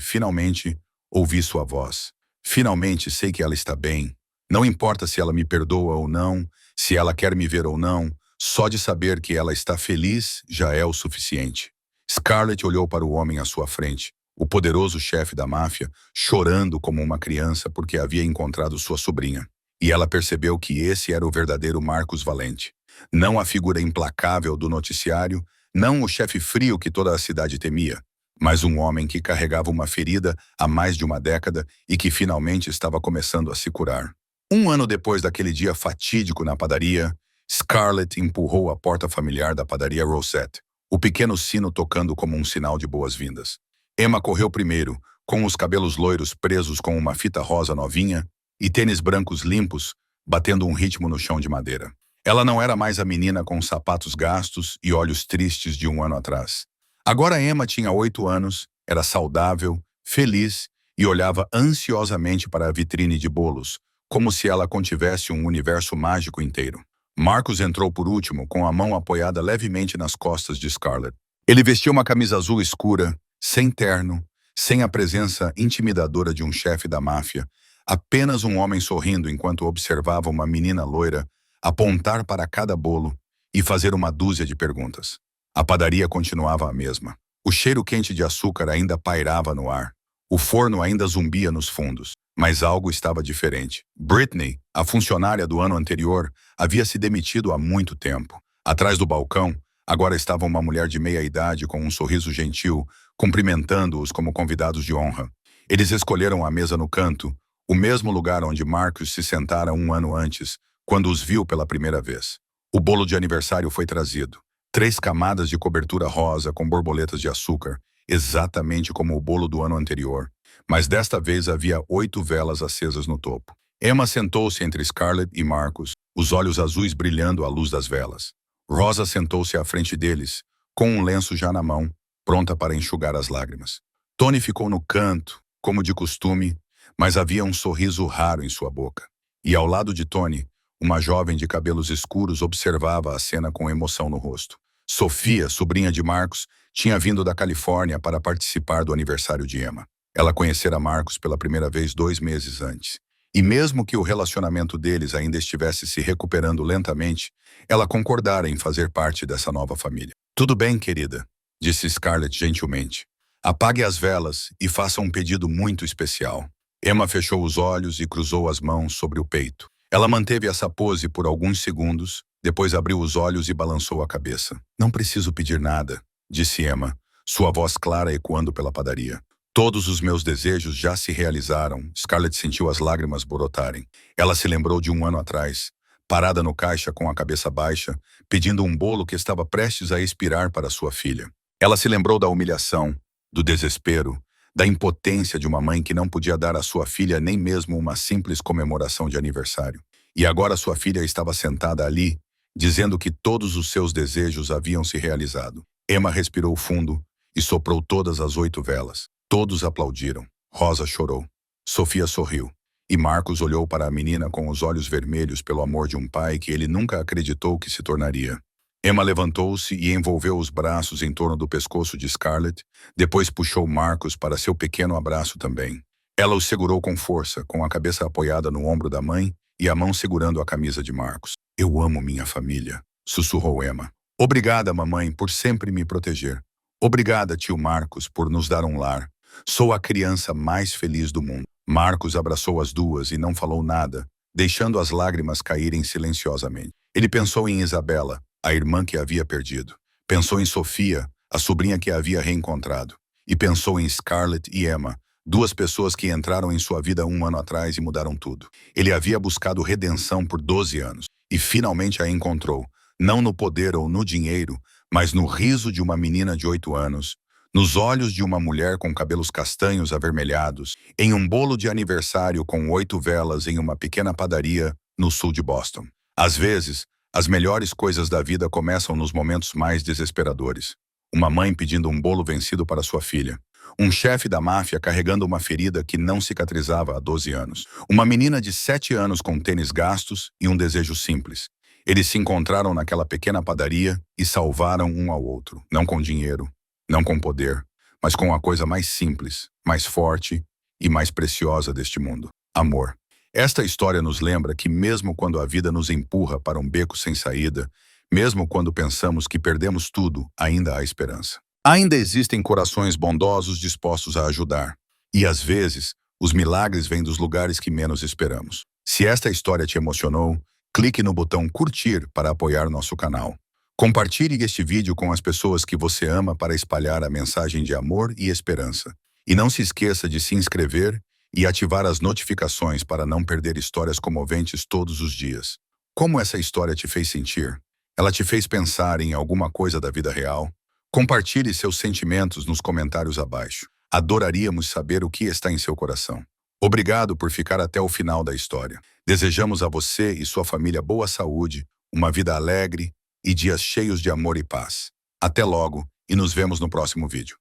ouvi sua voz. Finalmente sei que ela está bem. Não importa se ela me perdoa ou não, se ela quer me ver ou não, só de saber que ela está feliz já é o suficiente. Scarlett olhou para o homem à sua frente, o poderoso chefe da máfia, chorando como uma criança porque havia encontrado sua sobrinha. E ela percebeu que esse era o verdadeiro Marcus Valente. Não a figura implacável do noticiário, não o chefe frio que toda a cidade temia, mas um homem que carregava uma ferida há mais de uma década e que finalmente estava começando a se curar. 1 ano depois daquele dia fatídico na padaria, Scarlett empurrou a porta familiar da padaria Rosette, o pequeno sino tocando como um sinal de boas-vindas. Emma correu primeiro, com os cabelos loiros presos com uma fita rosa novinha e tênis brancos limpos, batendo um ritmo no chão de madeira. Ela não era mais a menina com sapatos gastos e olhos tristes de 1 ano atrás. Agora Emma tinha 8 anos, era saudável, feliz e olhava ansiosamente para a vitrine de bolos, como se ela contivesse um universo mágico inteiro. Marcus entrou por último, com a mão apoiada levemente nas costas de Scarlett. Ele vestia uma camisa azul escura, sem terno, sem a presença intimidadora de um chefe da máfia, apenas um homem sorrindo enquanto observava uma menina loira apontar para cada bolo e fazer uma dúzia de perguntas. A padaria continuava a mesma. O cheiro quente de açúcar ainda pairava no ar. O forno ainda zumbia nos fundos. Mas algo estava diferente. Britney, a funcionária do ano anterior, havia se demitido há muito tempo. Atrás do balcão, agora estava uma mulher de meia-idade com um sorriso gentil, cumprimentando-os como convidados de honra. Eles escolheram a mesa no canto, o mesmo lugar onde Marcus se sentara 1 ano antes, quando os viu pela primeira vez. O bolo de aniversário foi trazido. 3 camadas de cobertura rosa com borboletas de açúcar, exatamente como o bolo do ano anterior. Mas desta vez havia 8 velas acesas no topo. Emma sentou-se entre Scarlett e Marcus, os olhos azuis brilhando à luz das velas. Rosa sentou-se à frente deles, com um lenço já na mão, pronta para enxugar as lágrimas. Tony ficou no canto, como de costume, mas havia um sorriso raro em sua boca. E ao lado de Tony, uma jovem de cabelos escuros observava a cena com emoção no rosto. Sofia, sobrinha de Marcus, tinha vindo da Califórnia para participar do aniversário de Emma. Ela conhecera Marcus pela primeira vez 2 meses antes. E mesmo que o relacionamento deles ainda estivesse se recuperando lentamente, ela concordara em fazer parte dessa nova família. "Tudo bem, querida", disse Scarlett gentilmente. "Apague as velas e faça um pedido muito especial." Emma fechou os olhos e cruzou as mãos sobre o peito. Ela manteve essa pose por alguns segundos, depois abriu os olhos e balançou a cabeça. "Não preciso pedir nada", disse Emma, sua voz clara ecoando pela padaria. "Todos os meus desejos já se realizaram." Scarlett sentiu as lágrimas brotarem. Ela se lembrou de 1 ano atrás, parada no caixa com a cabeça baixa, pedindo um bolo que estava prestes a expirar para sua filha. Ela se lembrou da humilhação, do desespero, da impotência de uma mãe que não podia dar à sua filha nem mesmo uma simples comemoração de aniversário. E agora sua filha estava sentada ali, dizendo que todos os seus desejos haviam se realizado. Emma respirou fundo e soprou todas as 8 velas. Todos aplaudiram. Rosa chorou. Sofia sorriu. E Marcus olhou para a menina com os olhos vermelhos pelo amor de um pai que ele nunca acreditou que se tornaria. Emma levantou-se e envolveu os braços em torno do pescoço de Scarlett, depois puxou Marcus para seu pequeno abraço também. Ela o segurou com força, com a cabeça apoiada no ombro da mãe e a mão segurando a camisa de Marcus. "Eu amo minha família", sussurrou Emma. "Obrigada, mamãe, por sempre me proteger. Obrigada, tio Marcus, por nos dar um lar. Sou a criança mais feliz do mundo." Marcus abraçou as duas e não falou nada, deixando as lágrimas caírem silenciosamente. Ele pensou em Isabela, a irmã que havia perdido. Pensou em Sofia, a sobrinha que havia reencontrado. E pensou em Scarlett e Emma, 2 pessoas que entraram em sua vida 1 ano atrás e mudaram tudo. Ele havia buscado redenção por 12 anos e finalmente a encontrou, não no poder ou no dinheiro, mas no riso de uma menina de 8 anos, nos olhos de uma mulher com cabelos castanhos avermelhados, em um bolo de aniversário com 8 velas em uma pequena padaria no sul de Boston. Às vezes, As melhores coisas da vida começam nos momentos mais desesperadores. Uma mãe pedindo um bolo vencido para sua filha. Um chefe da máfia carregando uma ferida que não cicatrizava há 12 anos. Uma menina de 7 anos com tênis gastos e um desejo simples. Eles se encontraram naquela pequena padaria e salvaram um ao outro. Não com dinheiro, não com poder, mas com a coisa mais simples, mais forte e mais preciosa deste mundo: amor. Esta história nos lembra que mesmo quando a vida nos empurra para um beco sem saída, mesmo quando pensamos que perdemos tudo, ainda há esperança. Ainda existem corações bondosos dispostos a ajudar. E às vezes, os milagres vêm dos lugares que menos esperamos. Se esta história te emocionou, clique no botão curtir para apoiar nosso canal. Compartilhe este vídeo com as pessoas que você ama para espalhar a mensagem de amor e esperança. E não se esqueça de se inscrever e ativar as notificações para não perder histórias comoventes todos os dias. Como essa história te fez sentir? Ela te fez pensar em alguma coisa da vida real? Compartilhe seus sentimentos nos comentários abaixo. Adoraríamos saber o que está em seu coração. Obrigado por ficar até o final da história. Desejamos a você e sua família boa saúde, uma vida alegre e dias cheios de amor e paz. Até logo e nos vemos no próximo vídeo.